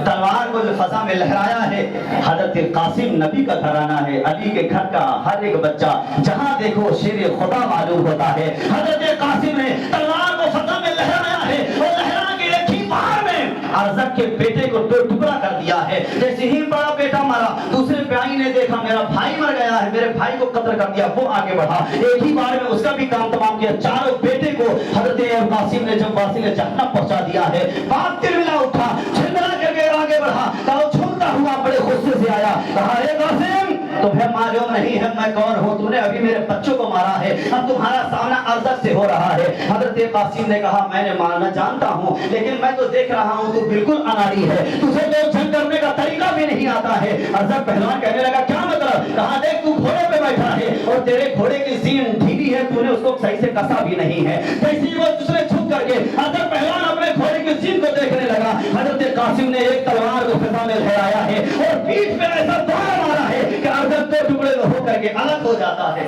تلوار کو فضا میں لہرایا ہے. حضرت قاسم نبی کا گھرانہ ہے, علی کے گھر کا ہر ایک بچہ جہاں دیکھو شیر خدا معلوم ہوتا ہے. حضرت قاسم نے تلوار کو فضا میں لہرایا ہے, اور لہرا کے ایک ہی بار میں ارزق کے بیٹے کو 2 ٹکڑا کر دیا ہے. جیسے ہی بڑا بیٹا مرا, دوسرے بھائی نے دیکھا میرا بھائی مر گیا ہے, میرے بھائی کو قتل کر دیا, وہ آگے بڑھا, ایک ہی بار میں اس کا بھی کام تمام کیا. چاروں بیٹے کو حضرت قاسم نے جب واصل جہنم پہنچا دیا ہے, باپ ترملا اٹھا, چھندرا کر کے آگے بڑھا, کہا چھوٹا ہوا بڑے غصے سے آیا, کہا اے قاسم تمہیں معلوم نہیں ہے میں کون ہوں, تم نے ابھی میرے بچوں کو مارا ہے, اب تمہارا سامنا ارزق سے ہو رہا ہے. حضرت قاسم نے کہا میں نے مارنا جانتا ہوں, لیکن میں تو دیکھ رہا ہوں تو بالکل اناڑی ہے, تجھے تو جنگ کرنے کا طریقہ بھی نہیں آتا ہے. ارزق پہلوان کہنے لگا کیا مطلب, کہا دیکھ تو گھوڑے پہ بیٹھا ہے اور تیرے گھوڑے کی زین ڈھیلی ہے, تو نے اس کو صحیح سے کسا بھی نہیں ہے. جیسے وہ دوسرے چھپ کر کے ارزق پہلوان اپنے گھوڑے کی زین کو دیکھنے لگا, حضرت قاسم نے ایک تلوار کو فضا میں لہرایا ہے اور پیٹھ پہ ایسا دوڑا مارا ہے کہ ارزق 2 ٹکڑے ہو کر کے الگ ہو جاتا ہے.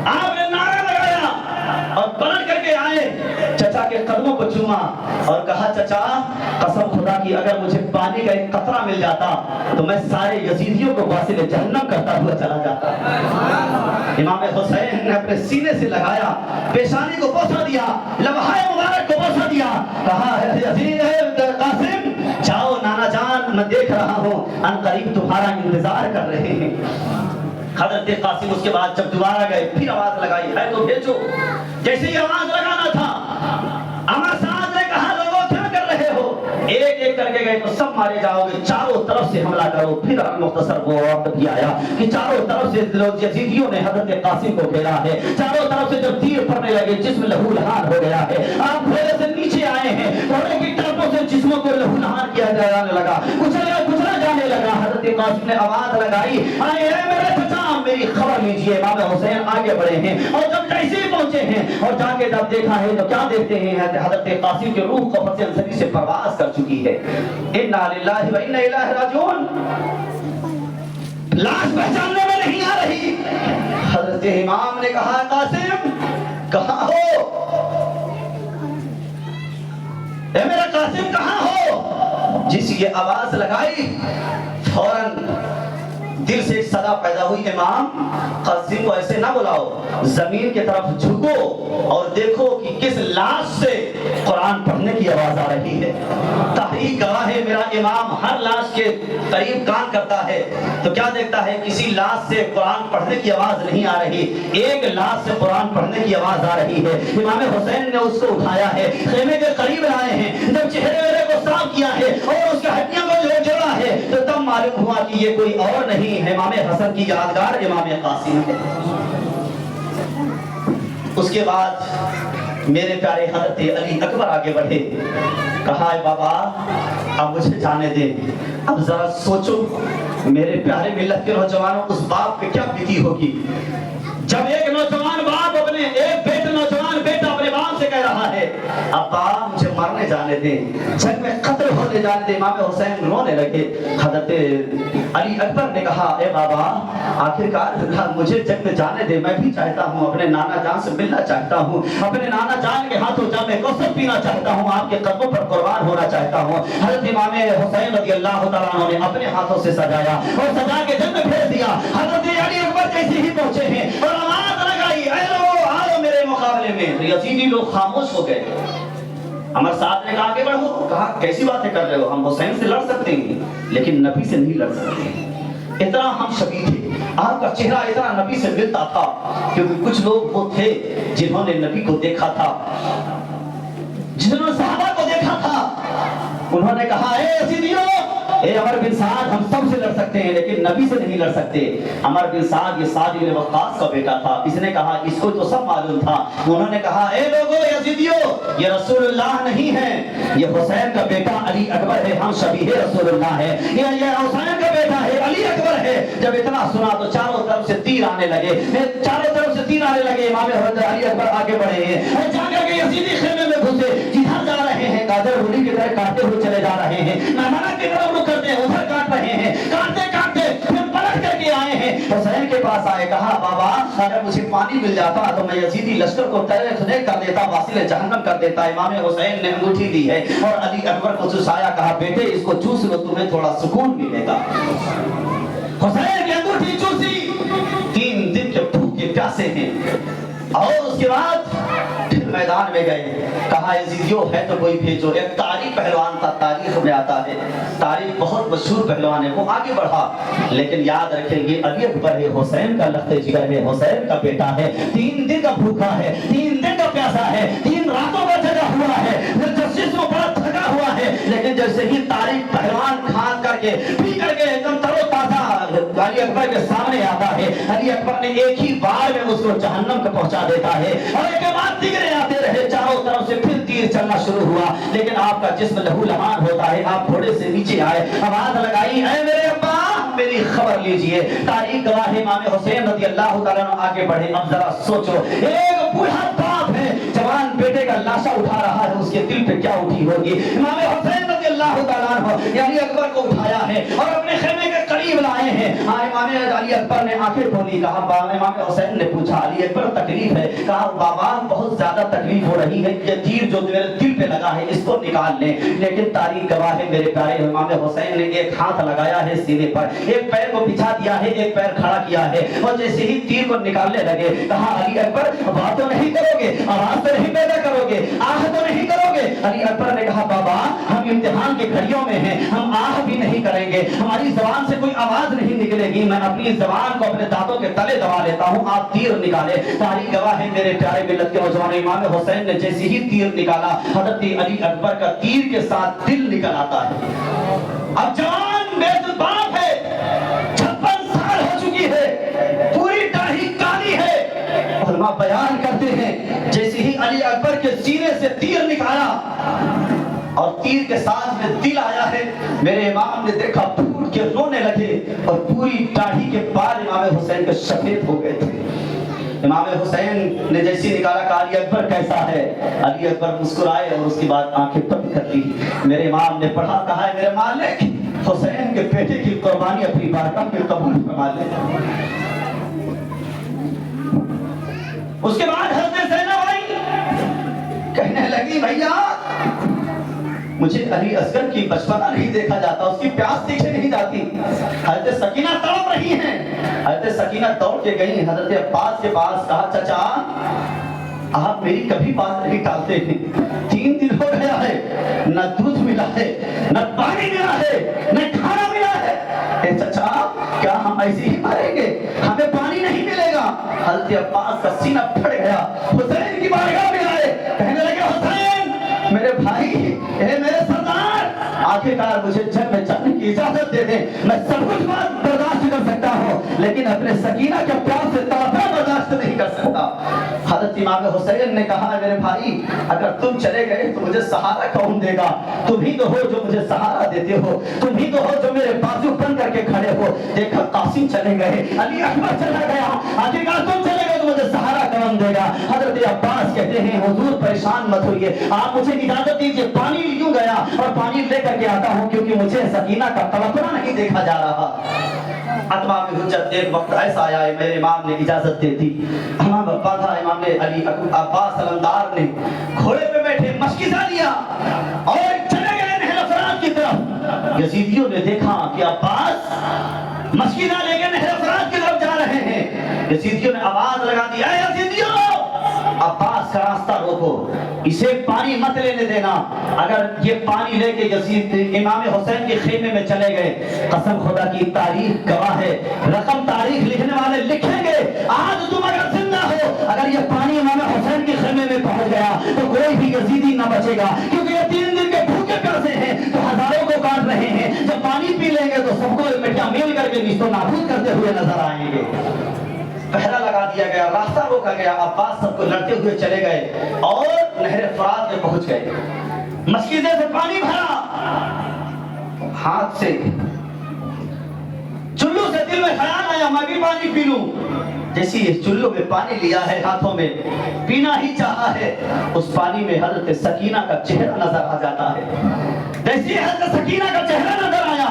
آپ نے نعرہ لگایا اور پلٹ کر کے चूमा और कहा चचा कसम खुदा की अगर मुझे पानी का एक कतरा मिल जाता तो मैं सारे यजीदियों को वासिल जहन्नम करता हुआ चला जाता। इमाम हुसैन ने अपने सीने से लगाया, पेशानी को बोसा दिया, लम्हाए मुबारक को बोसा दिया, कहा यजीद कासिम जाओ नाना जान मैं देख रहा हूँ अनकरीब तुम्हारा इंतजार कर रहे हैं। हजरत कासिम उसके बाद जब दोबारा गए फिर आवाज लगाई है तो भेजो। जैसे ही आवाज लगाना था अमर साहब ने कहा लोगों क्या कर रहे हो, एक एक करके गए तो सब मारे जाओगे, चारों तरफ से हमला करो। फिर मुख्तसर वो वक्त भी आया कि चारों तरफ से लोग यजीदियों ने हजरत कासिम को घेरा है, चारों तरफ से जब तीर पड़ने लगे जिस्म लहूलहान हो गया है। आप घोड़े से नीचे आए हैं, घोड़े की टांगों से जिस्मों को लहूलहान किया जाने लगा, कुचला जाने लगा। हजरत कासिम ने आवाज लगाई आए मेरे चचा मेरी खबर लीजिए। इमाम हुसैन आगे बढ़े हैं और जब जैसे ही पहुंचे हैं और जाके जब देखा है तो क्या देखते हैं हजरत कासिम की रूह कब्र अंसरी से परवाज कर चुकी है। इन्ना लिल्लाहि व इन्ना इलैहि राजिऊन। लाश पहचानने में नहीं आ रही। हजरत इमाम ने कहा कासिम कहां हो, ए मेरा कासिम कहां हो। जिस ये आवाज लगाई फौरन दिल से एक सदा पैदा हुई, इमाम कासिम को ऐसे ना बुलाओ, जमीन की तरफ झुको और देखो कि किस लाश से कुरान पढ़ने की आवाज आ रही है। तारीख गवाह है मेरा इमाम हर लाश के करीब कान करता है तो क्या देखता है किसी लाश से कुरान पढ़ने की आवाज नहीं आ रही, एक लाश से कुरान पढ़ने की आवाज आ रही है। इमाम हुसैन ने उसको उठाया है, खेमे के करीब लाए हैं, जब चेहरे को साफ किया है और उसके हड्डियों को जोड़ा है तो तब मालूम हुआ कि ये कोई और नहीं इमाम हसन की यादगार इमाम कासिम है। उसके बाद मेरे प्यारे हजरत अली अकबर आगे बढ़े, कहा है बाबा अब मुझे जाने दे। अब जरा सोचो मेरे प्यारे मिल्लत के नौजवानों उस बाप पे क्या बीती होगी जब एक नौजवान बाप अपने एक नौजवान बेटा अपने बाप से कह रहा है अब्बा मुझे मरने जाने दे, जंग में कत्ल होने जाने दे। इमाम हुसैन रोने लगे। हजरत अली अकबर ने कहा ए बाबा आखिरकार मुझे जंग में जाने दे, मैं भी चाहता हूँ अपने नाना जान से मिलना चाहता हूँ, अपने नाना जान के हाथों जामे कौसर पीना चाहता हूँ, आपके कदमों पर कुर्बान होना चाहता हूँ। हजरत इमाम हुसैन रज़ियल्लाहु तआला अन्हु ने अपने हाथों से सजाया और सजा के जंग में भेज दिया। हजरत अली अकबर जैसे ही पहुंचे हैं और आवाज लगाई आओ मेरे मुकाबले में, तो यजीदी लोग खामोश हो गए। अमर साहब ने कहा आगे बढ़ो, कहा कैसी बातें कर रहे हो, हम हुसैन से लड़ सकते हैं लेकिन नबी से नहीं लड़ सकते। इतना हम शबीह थे, आपका चेहरा इतना नबी से मिलता था क्योंकि कुछ लोग वो थे जिन्होंने नबी को देखा था, जिन्होंने सहाबा को देखा था। उन्होंने कहा ए यजीदियों ए अमर बिन साद हम सब से लड़ सकते हैं लेकिन नबी से नहीं लड़ सकते। अमर बिन साद ये साद इब्न वक्कास का बेटा था, इसने कहा इसको तो सब मालूम था। उन्होंने कहा ए लोगों यजीदियों ये रसूलुल्लाह नहीं है, ये हुसैन का बेटा अली अकबर है, हम शबीह रसूलुल्लाह है, ये हुसैन का बेटा है अली अकबर है। जब इतना सुना तो चारों तरफ से तीर आने लगे, चारों तरफ से तीर आने लगे। इमाम अली अकबर आगे बढ़े हैं, जाकर के यजीदी खेमे में घुसे, जिधर जा रहे हैं गाजर हुली की तरह काटते हुए चले जा रहे हैं, मेहमाना की तरफ रुक करते हैं, उधर काट रहे हैं, काटते काटते फिर पलट करके आए हैं हुसैन के पास आए। कहा बाबा अगर मुझे पानी मिल जाता तो मैं यजीदी लश्कर को तहरीर कर देता, वासिल जहन्नम कर देता। इमाम हुसैन ने अंगूठी दी है और अली अकबर को चूसाया, कहा बेटे इसको चूस लो तुम्हें थोड़ा सुकून मिलेगा। हुसैन की अंगूठी चूसी, 3 दिन के भूखे प्यासे हैं और उसके बाद मैदान में गए। कहा यजीदियों है तो कोई भेजो। एक तारीख पहलवान था, तारीख में आता है, तारीख बहुत मशहूर पहलवान है, वो आगे बढ़ा लेकिन याद रखेंगे अली अकबर है, हुसैन का लख्ते जिगर है, हुसैन का बेटा है, 3 दिन का भूखा है, 3 दिन का प्यासा है, 3 रातों का जगा हुआ है, जिस्म बड़ा थका हुआ है। लेकिन जैसे ही तारीख पहलवान खान करके पी करके एकदम तरोताजा अली अकबर के सामने आता है, अली अकबर ने एक ही बार में उसको जहन्नम को पहुंचा देता है और एक बाद तीर आते रहे, चारों तरफ से फिर तीर चलना शुरू हुआ लेकिन आपका जिस्म लहूलहान होता है। आप घोड़े से नीचे आए, आवाज लगाई ऐ मेरे अब्बा मेरी खबर लीजिए। तारीख गवाह इमाम हुसैन रज़ियल्लाहु तआला अन्हु आगे बढ़े। अब जरा सोचो एक बूढ़ा बाप है जवान बेटे का लाशा उठा रहा है, उसके दिल पे क्या उठी होगी। इमाम हुसैन रज़ी अल्लाह ताला अन्हु अली अकबर को उठाया है और अपने खेमे के करीब लाए हैं। इमाम अली अकबर ने आंखें खोली, कहा, इमाम हुसैन ने पूछा, अली अकबर तकलीफ है? कहा, बाबा बहुत ज्यादा तकलीफ हो रही है, ये तीर जो मेरे दिल पे लगा है इसको निकाल लें। लेकिन तारीख गवाह है मेरे प्यारे इमाम हुसैन ने एक हाथ लगाया है सीने पर, एक पैर को बिछा दिया है, एक पैर खड़ा किया है और जैसे ही तीर को निकालने लगे कहा, अली अकबर बात तो नहीं करोगे, आवाज तो नहीं पैदा करोगे, आह तो नहीं करोगे? अली अकबर ने कहा, बाबा हम इम्तिहान के घड़ियों में हैं, हम आह भी नहीं करेंगे, हमारी जबान से कोई आवाज नहीं निकलेगी, मैं अपनी जबान को अपने दांतों के तले दबा लेता हूँ, आप तीर निकाले। तारीख गवाह है मेरे प्यारे मिल्लत के नौजवान, इमाम हुसैन ने जैसे ही तीर निकाला हजरत अली अकबर का तीर के साथ दिल निकल आता है। अब जवान बेजुबान है, 56 साल हो चुकी है, पूरी दाढ़ी काली है। उलमा बयान करते हैं जैसे ही अली अकबर के सीने से तीर निकाला और तीर के साथ में दिल आया है, मेरे इमाम ने देखा फूट के रोने लगे और पूरी दाढ़ी के बाल इमाम हुसैन के सफेद हो गए थे। इमाम हुसैन ने जैसे निकाला कहा, अली अकबर कैसा है? अली अकबर मुस्कुराए और उसके बाद आंखें बंद कर दी। मेरे इमाम ने पढ़ा, कहा है मेरे मालिक हुसैन के बेटे की कुर्बानी अपनी बारगाह में कबूल फरमा ले। उसके बाद हज़रत ज़ैनब आई, कहने लगी, भैया मुझे अली असगर की बचपना नहीं देखा जाता, उसकी प्यास देखे नहीं जाती। हज़रत सकीना तड़प रही हैं। हज़रत सकीना दौड़ के गई हज़रत अब्बास के पास, कहा, चाचा आप मेरी कभी बात नहीं टालते हैं, 3 दिन हो गया है, न दूध मिला है, न पानी मिला है, न खाना मिला है। चाचा क्या हम ऐसे ही मरेंगे? हमें पानी नहीं मिलेगा। हज़रत अब्बास का सीना फट गया, हुसैन की बारगाह में आए, कहने लगे, हुसैन मेरे भाई, मेरे सरदार, आखिरकार मुझे जब में जाने की इजाजत दे दें, मैं सब कुछ बात बर्दाश्त कर सकता हूँ, लेकिन अपने सकीना के प्यार से तड़पना बर्दाश्त नहीं कर सकता। हज़रत इमाम हुसैन ने कहा, मेरे भाई अगर तुम चले गए तो मुझे सहारा कौन देगा? तुम ही तो हो जो मुझे सहारा देते हो, तुम ही तो हो जो मेरे बाजू बन करके खड़े हो। देखा कासिम चले गए, अली अकबर चला गया, आखिरकार तुम चले गए तो मुझे सहारा कौन देगा? हज़रत अब्बास कहते हैं, हुजूर परेशान मत होइए, आप मुझे इजाजत दीजिए, पानी यूं गया और पानी लेकर के आता हूं, क्योंकि मुझे सकीना का तड़पना नहीं देखा जा रहा। अतमाम हुज्जत एक वक्त ऐसा आया है, मेरे इमाम ने इजाजत दे दी। इमाम अब्बा था, इमाम ने अली अब्बास अलमदार ने घोड़े पे बैठे मशकिज़ा लिया और चले गए नहर फरात की तरफ। यजीदियों ने देखा कि अब्बास मशकिज़ा लेकर नहर फरात की तरफ जा रहे हैं। यजीदियों ने आवाज लगा दी, ऐ यजीदियों अब्बास का रास्ता रोको, इसे पानी मत लेने देना। अगर ये पानी लेके यजीद इमाम हुसैन के खेमे में चले गए, कसम खुदा की तारीख गवाह है, रकम तारीख लिखने वाले लिखेंगे, आज तुम अगर जिंदा हो, अगर ये पानी इमाम हुसैन के खेमे में पहुंच गया तो कोई भी यजीदी ना बचेगा, क्योंकि ये 3 दिन के भूखे प्यासे हैं तो हजारों को काट रहे हैं। जब पानी पी लेंगे तो सबको मिठिया मिल करके निस्तो नाबूद करते हुए नजर आएंगे। पहरा लगा दिया गया, रास्ता रोका गया, अब्बास सबको लड़ते हुए चले गए और नहर फरात में पहुंच गए। मशकीज़े से पानी भरा, हाथ से चुल्लू से दिल में ख्याल आया, मैं भी पानी पी लूं। जैसे इस चुल्लू में पानी लिया है हाथों में, पीना ही चाहा है, उस पानी में हज़रत सकीना का चेहरा नजर आ जाता है। जैसे हज़रत सकीना का चेहरा नजर आया,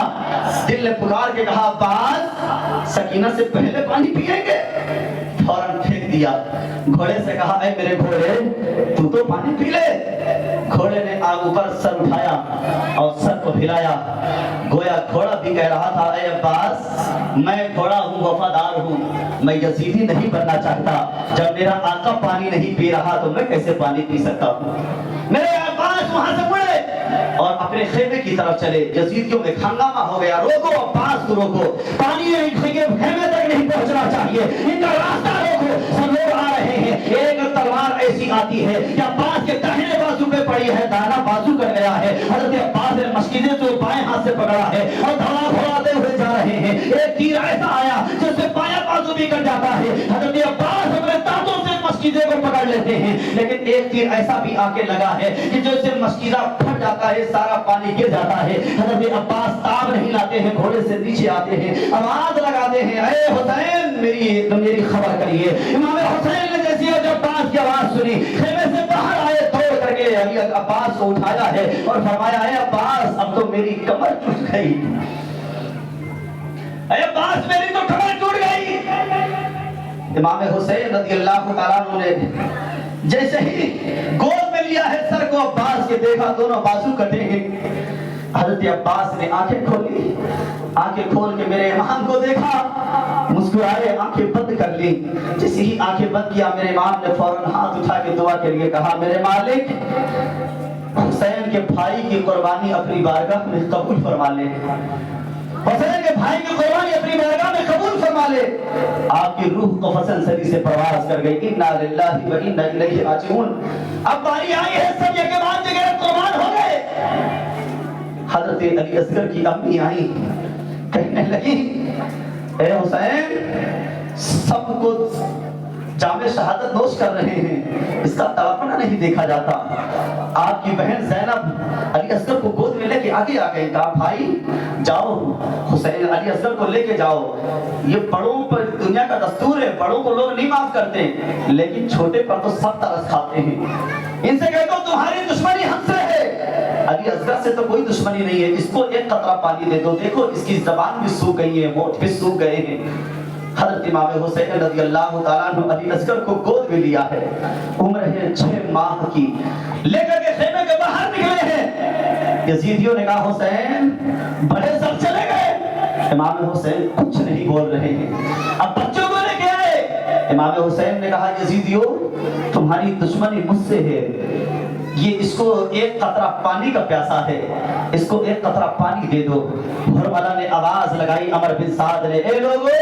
दिल ने पुकार के कहा, अब्बास सकीना से पहले पानी पिएंगे? फौरन फेंक दिया। घोड़े से कहा, ऐ मेरे घोड़े तू तो पानी पी ले। घोड़े ने आग ऊपर सर उठाया और सर को हिलाया, गोया घोड़ा भी कह रहा था, ऐ अब्बास मैं घोड़ा हूँ, वफादार हूँ, मैं यजीदी नहीं बनना चाहता। जब मेरा आका पानी नहीं पी रहा तो मैं कैसे पानी पी सकता हूँ? मेरे अब्बास वहां से मुड़े और अपने खेमे की तरफ चले। यजीदियों में हंगामा हो गया, रोको अब्बास को रोको, पानी खेमे तक नहीं पहुंचना चाहिए, इनका रास्ता रोको। सब लोग आ रहे हैं, एक तलवार ऐसी आती है कि अब्बास के दाहिने बाजू पे पड़ी है, दाना बाजू कर गया है। हज़रत अब्बास ने मशकीज़े को बाएं हाथ से पकड़ा है और धड़ा घोड़ाते हुए जा रहे हैं। एक तीर ऐसा आया जिससे बायां बाजू भी कट जाता है। हज़रत अब्बास अपने दांतों से मशकीज़े को पकड़ लेते हैं, लेकिन एक तीर ऐसा भी आके लगा है कि जैसे मशकीज़ा फट जाता है, सारा पानी गिर जाता है। हज़रत अब्बास ताब नहीं लाते हैं, घोड़े से नीचे आते हैं, आवाज लगाते हैं, ऐ हुसैन मेरी खबर करिए। इमाम हुसैन ने जैसी अब्बास की आवाज सुनी, खेमे से बाहर عباس کو اٹھایا ہے اور فرمایا ہے عباس اب تو میری کمر ٹوٹ گئی، اے عباس میری تو کمر ٹوٹ گئی۔ امام حسین رضی اللہ تعالیٰ عنہ نے جیسے ہی گود میں لیا ہے سر کو عباس کے، دیکھا دونوں بازو کٹے ہیں۔ حضرت عباس نے آنکھیں کھولی، آنکھیں کھول کے میرے امام کو دیکھا، مسکرائے، آنکھیں بند کر لی۔ جیسے ہی آنکھیں بند کیا میرے امام نے فوراً ہاتھ اٹھا کے دعا کے لیے کہا میرے مالک حسین کے بھائی کی قربانی اپنی بارگاہ میں قبول فرما لے، حسین کے بھائی کی قربانی اپنی بارگاہ میں قبول فرما لے۔ آپ کی روح کو حسن سری سے پرواز کر گئی، انا للہ و انا الیہ راجعون۔ اب باری آئی ہے سب یہ کے بعد جگہ قربان ہو گئے۔ حضرت علی اصغر کی امی آئی، کہنے لگی اے حسین سب کو جام شہادت نوش کر رہے ہیں، اس کا تڑپنا نہیں دیکھا جاتا۔ آپ کی بہن زینب علی اصغر کو گود میں لے کے آگے آ گئی، کہا بھائی جاؤ حسین علی اصغر کو لے کے جاؤ، یہ بڑوں پر دنیا کا دستور ہے، بڑوں کو لوگ نہیں معاف کرتے لیکن چھوٹے پر تو سب ترس کھاتے ہیں، ان سے کہہ دو تمہاری دشمنی ہم سے ہے۔ علی اصغر سے تو کوئی دشمنی نہیں ہے، اس کو ایک قطرہ پانی دے دو، دیکھو اس کی زبان بھی سوکھ گئی ہے، ہونٹ بھی سوکھ گئے ہیں۔ حضرت امام حسین رضی اللہ تعالیٰ عنہ علی اصغر کو گود میں لیا ہے، عمر ہے 6 ماہ کی، لے کر کے خیمے کے باہر نکلے ہیں۔ یزیدیوں نے کہا حسین بڑے سب چلے گئے، امام حسین کچھ نہیں بول رہے ہیں۔ اب بچوں کو لے کے آئے، امام حسین نے کہا یزیدیوں تمہاری دشمنی مجھ سے ہے، یہ اس کو ایک قطرہ پانی کا پیاسا ہے، اس کو ایک قطرہ پانی دے دو۔ حرملہ نے آواز لگائی، عمر بن سعد نے، اے لوگو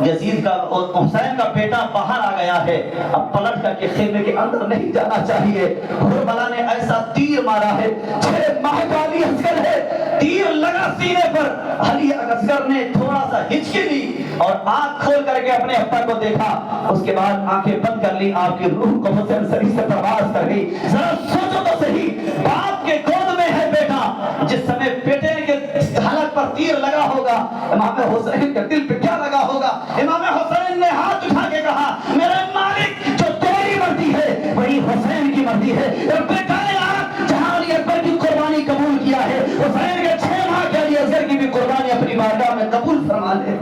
یزید کا اور حسین کا بیٹا باہر آ گیا ہے، اب پلٹ کر کے خیمے کے اندر نہیں جانا چاہیے۔ حرملہ نے ایسا تیر مارا ہے، 6 ماہ کا علی اصغر ہے، تیر لگا سینے پر، علی اصغر نے تھوڑا سا ہچکی لی اور آنکھ کھول کر کے اپنے ابا کو دیکھا، اس کے بعد آنکھیں بند کر لی، آپ کی روح کو حسین سری سے پرواز کر گئی۔ ذرا سوچو تو صحیح، باپ کے گود میں ہے بیٹا، جس سمے بیٹے کے حلق پر تیر لگا ہوگا امام حسین کے دل پہ کیا لگا ہوگا۔ امام حسین نے ہاتھ اٹھا کے کہا میرے مالک جو تیری مرضی ہے وہی حسین کی مرضی ہے، رب کائنات جہاں علی اکبر کی قربانی قبول کیا ہے، حسین کے 6 ماہ کے علی اصغر کی بھی قربانی اپنی بارگاہ میں قبول فرما لے۔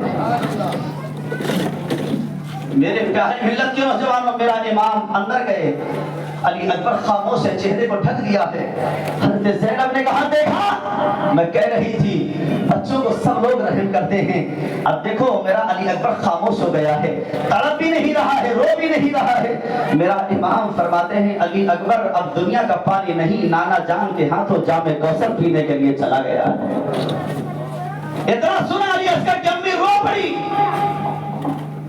میرے پیارے ملت کے نوجوانوں، میرا امام اندر گئے، علی اکبر خاموش ہے، چہرے کو ڈھک دیا ہے۔ حضرت زینب نے کہا دیکھا میں کہہ رہی تھی بچوں کو سب لوگ رحم کرتے ہیں، اب دیکھو میرا علی اکبر خاموش ہو گیا ہے، تڑپ بھی نہیں رہا ہے، رو بھی نہیں رہا ہے۔ میرا امام فرماتے ہیں علی اکبر اب دنیا کا پانی نہیں، نانا جان کے ہاتھوں جام کوثر پینے کے لیے چلا گیا ہے۔ اتنا سنا علی اصغر کی امی رو پڑی،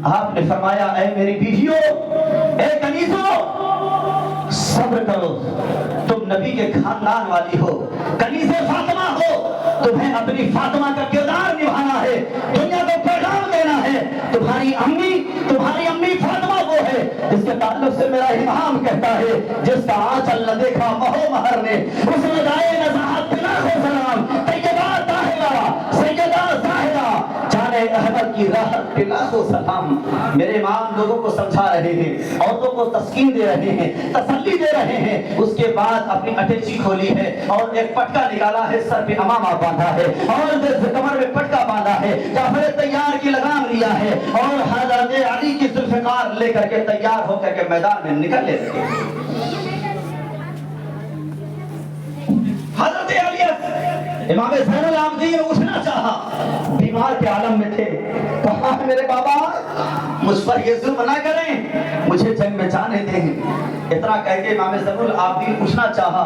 آپ نے فرمایا اے میری بیویوں، اے کنیزوں صبر کرو، تم نبی کے خاندان والی ہو، کنیز فاطمہ ہو، تمہیں اپنی فاطمہ کا کردار نبھانا ہے، دنیا کو پیغام دینا ہے۔ تمہاری امی فاطمہ وہ ہے جس کے تعلق سے میرا امام کہتا ہے جس کا آنچل نہ دیکھا مہو مہر نے، اس نے دائے نزاحت بلاخ و سلام، طیبہ طاہرہ سیدہ زاہرہ جانے احمد کی راحت بلاخ و سلام۔ میرے امام لوگوں کو سمجھا رہے ہیں، عورتوں کو تسکین دے رہے ہیں، تسلی دے رہے ہیں، اس کے بعد اپنی اٹیچی کھولی ہے اور ایک پٹکا نکالا ہے، سر پہ امامہ باندھا ہے اور کمر میں پٹکا باندھا ہے، جعفر تیار کی لگام لیا ہے اور حضرت علی کی ذوالفقار لے کر کے تیار ہو کر کے میدان میں نکل لے رہے ہیں۔ حضرت علی امام زین العابدین اٹھنا چاہا، بیمار کے عالم میں تھے، کہا میرے بابا مجھ پر یہ ظلم نہ کریں، مجھے جنگ میں جانے دیں۔ اتنا کہہ کے امام زین العابدین اٹھنا چاہا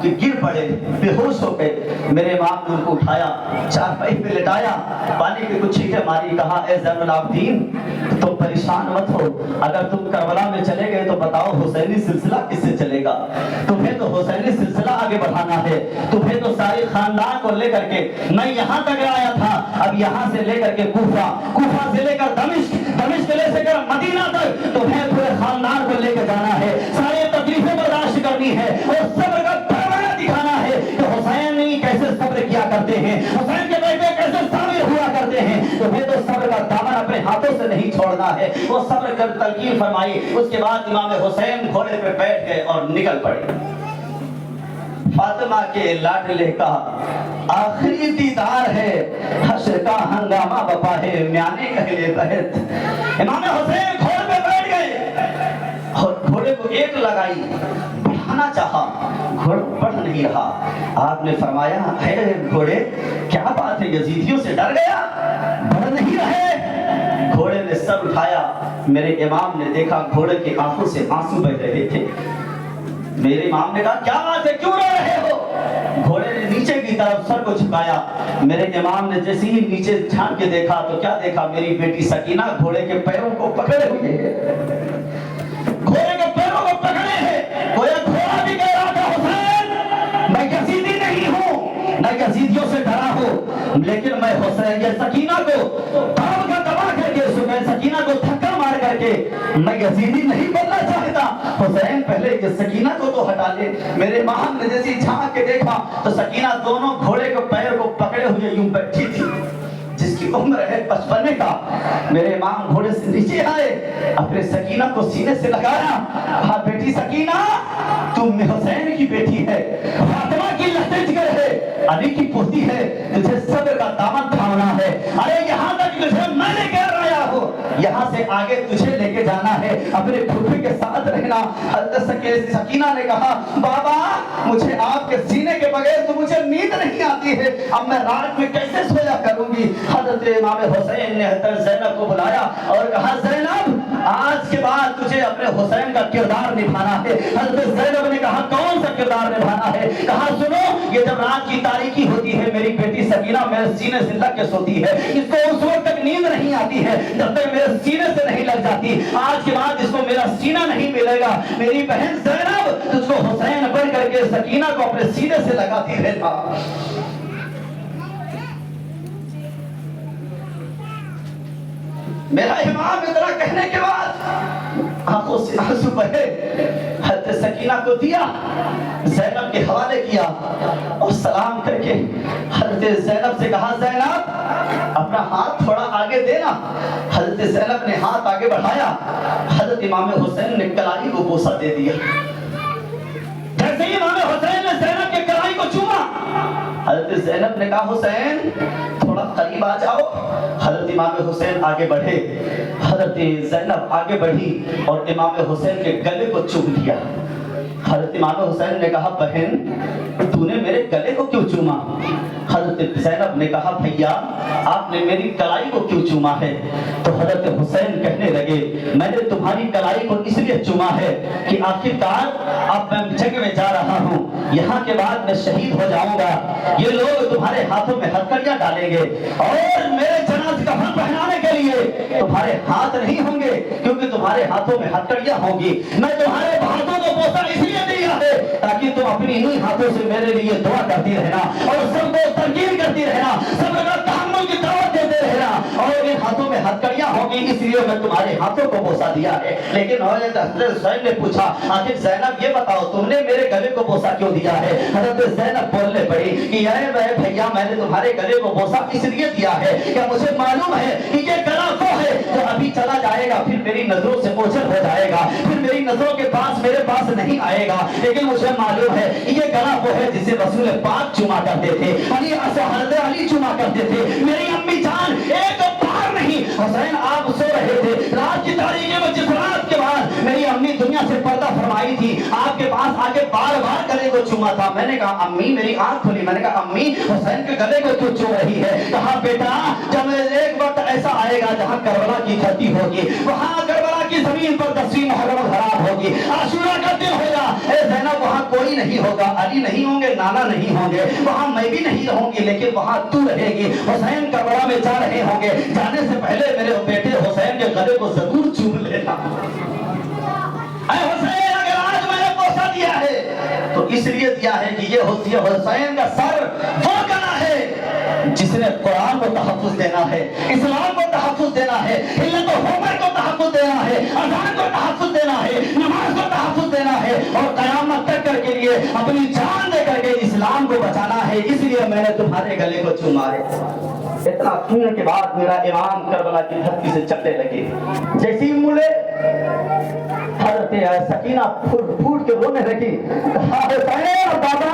کہ گر پڑے، بے ہوش ہو گئے۔ میرے امام نے ان کو اٹھایا، چارپائی پہ لٹایا، پانی کی کچھ چھینٹیں ماری، کہا اے زین العابدین تم پریشان مت ہو، اگر تم کربلا میں چلے گئے تو بتاؤ حسینی سلسلہ کس سے چلے گا؟ تمہیں تو حسینی سلسلہ آگے بڑھانا ہے، تمہیں تو سارے خاندان کو لے کر کے میں یہاں تک آیا تھا، اب یہاں سے لے کر کے کوفہ، کوفہ سے لے کر دمشق، دمشق سے لے کر مدینہ تک تمہیں پورے خاندان کو لے کے جانا ہے، سارے تکلیفیں برداشت کرنی ہے اور صبر کا پیمانہ دکھانا ہے کہ حسین نہیں کیسے صبر کیا کرتے ہیں، حسین کے بیٹے کیسے صابر ہوا کرتے ہیں۔ تمہیں تو صبر کا دامن اپنے ہاتھوں سے نہیں چھوڑنا ہے۔ وہ صبر کر تلقین فرمائی، اس کے بعد امام حسین گھوڑے پہ بیٹھ گئے اور نکل پڑے۔ फातिमा के लाडले का आखिरी दीदार है, हश्र का हंगामा बपा है, म्याने कहले बहत। इमाम हुसैन घोड़े पे बैठ गए और घोड़े को एक लगाई, बढ़ाना चाहा, घोड़ा बढ़ नहीं रहा। आपने फरमाया, है घोड़े क्या बात है, यजीदियों से डर गया, बढ़ नहीं रहे। घोड़े ने सर उठाया, मेरे इमाम ने देखा घोड़े की आंखों से आंसू बह रहे थे। मेरे इमाम ने कहा, क्या बात है, क्यों रो रहे हो? घोड़े ने नीचे की तरफ सर को झुकाया। मेरे इमाम ने जैसे ही नीचे झांक के देखा तो क्या देखा, मेरी बेटी सकीना घोड़े के पैरों को पकड़े हुए है, घोड़े के पैरों को पकड़े हैं। गोया घोड़ा भी कह रहा था, हुसैन मैं यजीदी नहीं हूँ, मैं यजीदियों से डरा हूँ, लेकिन मैं हुसैन ये सकीना को दबा करके, सकीना को धक्का मार करके मैं यजीदी नहीं बनना चाहता। हुसैन पहले ये सकीना को तो हटा ले। मेरे इमाम ने जैसे झांक के देखा तो सकीना दोनों घोड़े के पैर को पकड़े हुए यूं बैठी थी, जिसकी उम्र है 55 का। मेरे इमाम घोड़े से नीचे आए, अपने सकीना को सीने से लगाया, कहा, बेटी सकीना तुम हुसैन की बेटी है, फातिमा की लहते जिगर है, अली की पोती है, तुझे सब्र का दामन थामना है। अरे यहाँ तक तुझे मैं लेके आया हूँ, यहाँ से आगे तुझे लेके जाना है, अपने फूफे के साथ रहना। सकीना ने कहा, बाबा मुझे आपके सीने के बगैर तो मुझे नींद नहीं आती है, अब मैं रात में कैसे सोया करूंगी। हजरत इमाम हुसैन ने हजरत ज़ैनब को बुलाया और कहा, ज़ैनब आज के बाद तुझे अपने हुसैन का किरदार निभाना है। हजरत ज़ैनब ने कहा, कौन सा किरदार निभाना है? कहा, सुनो, ये जब रात की तारीकी होती है, मेरी बेटी सकीना मेरे सीने से लग के सोती है, इसको उस वक्त तक नींद नहीं आती है जब तक मेरे सीने से नहीं लग जाती। आज के बाद इसको मेरा सीना नहीं मिलेगा। मेरी बहन ज़ैनब तुझको हुसैन बन करके सकीना को अपने सीने से लगाती रहना। मेरा इमाम इतना कहने के बाद आंखों से आंसू बहे, हज़रत सकीना को दिया, ज़ैनब के हवाले किया और सलाम करके हज़रत ज़ैनब से कहा, ज़ैनब अपना हाथ थोड़ा आगे देना। हज़रत ज़ैनब ने हाथ आगे बढ़ाया, हज़रत इमाम हुसैन ने कलाई को बोसा दे दिया। जैसे ही इमाम हुसैन ने ज़ैनब के कलाई को चूमा, हज़रत ज़ैनब ने कहा, हुसैन थोड़ा करीब आ जाओ। हज़रत इमाम हुसैन आगे बढ़े, हज़रत ज़ैनब आगे बढ़ी और इमाम हुसैन के गले को चूम लिया। हज़रत इमाम हुसैन ने कहा, बहन तूने मेरे गले को क्यों चूमा? हज़रत ज़ैनब ने कहा, भैया आपने मेरी कलाई को क्यों चूमा है? तो हज़रत हुसैन कहने लगे, मैंने तुम्हारी कलाई को इसलिए चूमा है कि आखिरकार अब मैं जंग में जा रहा हूँ, यहाँ के बाद मैं शहीद हो जाऊंगा, ये लोग तुम्हारे हाथों में हथकड़ियाँ डालेंगे और मेरे जनाज़े का कफन पहनाने के लिए तुम्हारे हाथ नहीं होंगे, क्योंकि तुम्हारे हाथों में हथकड़ियाँ होंगी। मैं तुम्हारे हाथों को बोसा इसलिए दिया है ताकि तुम अपनी ही हाथों से मेरे लिए दुआ करती रहना और सबको तरकीब करती रहना, सब लोग तहम्मुल की दावत देते रहना, और इन हाथों में हथकड़ियाँ होंगी, इसलिए मैं तुम्हारे हाथों को बोसा दिया है। लेकिन हज़रत हुसैन ने पूछा, आखिर ज़ैनब ये बताओ तुमने मेरे गले को बोसा क्यों दिया है? हज़रत ज़ैनब बोलने पड़ी कि अरे भैया मैंने तुम्हारे गले को बोसा इसलिए दिया है कि मुझे मालूम है कि ये गला वो है जो अभी चला जाएगा, फिर मेरी नजरों से ओझल हो जाएगा, फिर मेरी नजरों के पास मेरे पास नहीं आएगा, लेकिन मुझे मालूम है ये गला वो है जिसे रसूल पाक चुमा करते थे, हज़रत अली चुमा करते थे, मेरी अम्मी जान एक बार नहीं। हुसैन आप सो रहे थे रात की तारीकी में, जिस रात के बाद मेरी अम्मी दुनिया से पर्दा फरमाई थी, आपके पास आके बार बार गले को चूमा था। मैंने कहा अम्मी, मेरी आंख खुली, मैंने कहा अम्मी हुसैन के गले को क्यों चूम रही है? कहा बेटा जब एक वक्त ऐसा आएगा जहाँ करबला की धरती होगी, वहाँ करबला की जमीन पर 10वीं मुहर्रम खराब होगी, आशूरा का दिन होगा, ए ज़ैनब वहाँ कोई नहीं होगा, अली नहीं होंगे, नाना नहीं होंगे, वहाँ मैं भी नहीं रहूंगी, लेकिन वहाँ तू रहेगी। हुसैन करबला में जा रहे होंगे, जाने से पहले मेरे बेटे हुसैन के गले को जरूर चूम लेना। हुसैन अगर आज मैंने बोसा दिया है तो इसलिए दिया है कि ये हुसैन का सर वो गला है जिसने कुरान को तहफ्फुज देना है, इस्लाम को तहफ्फुज देना है, हिल्लत व हुर्मत को तहफ्फुज देना है, अज़ान को तहफ्फुज देना है, नमाज को तहफ्फुज देना है और क़यामत तक के लिए अपनी जान दे करके इस्लाम को बचाना है। इसलिए मैंने तुम्हारे गले को चूमा है। इतना सुनने के बाद मेरा इमाम करबला की धरती से चलने लगे। जैसे ही मुड़े हज़रत करते सकीना फूट फूट के रोने लगी। कहा हुसैन बाबा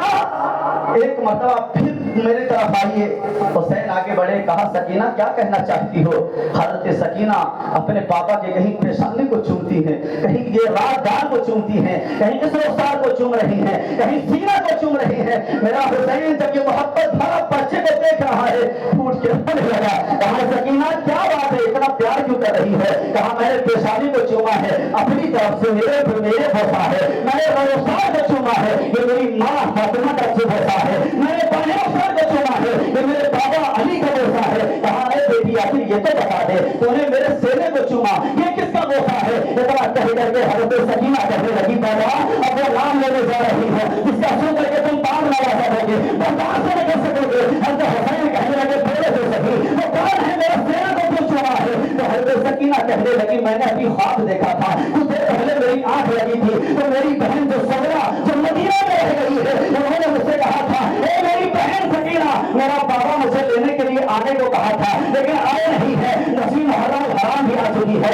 एक मरतबा फिर मेरी तरफ आइए। हुसैन आगे बढ़े, कहा सकीना क्या कहना चाहती हो? हजरत सकीना अपने पापा के कहीं पेशानी को चूमती है, कहीं ये राजदार को चूमती है, कहीं इस रफ्तार को चूम रही है, कहीं सीना को चूम रही है। मेरा हुसैन जब ये मोहब्बत भरा बच्चे को देख रहा है फूट के रोने लगा। कहा सकीना क्या बात है, इतना प्यार क्यों कर रही है? कहा मैंने पेशानी को चूमा है, अपनी तरफ से मेरे भोसा है, मैंने रफ्तार को चूमा है, ये मेरी माँ फातिमा का भोसा है, मैंने बानेश्वर को चूमा है, ये मेरे बाबा अली का भोसा है। कहा है बेटी आखिर ये तो बता दे, तूने मेरे सेने को चूमा, ये किसका भोसा है? इतना कह करके हजरत सकीना कहने लगी बाबा अब वो नाम लेने जा रही है जिसका सुन करके तुम पाप लगा सकोगे, बर्दाश्त नहीं कर सकोगे। हजरत हुसैन कहने लगे बोले तो सही वो कौन है मेरे सेना को क्यों चूमा है? तो हजरत सकीना कहने लगी मैंने अभी ख्वाब देखा था, कुछ देर पहले मेरी आंख लगी थी तो मेरी बहन जो सगरा जो मदीना में रह गई है उन्होंने मुझसे कहा था ए मेरी बहन सकीना मेरा बाबा मुझे लेने के लिए आने को कहा था लेकिन आए नहीं है, नसीब हराम भी आ चुकी है,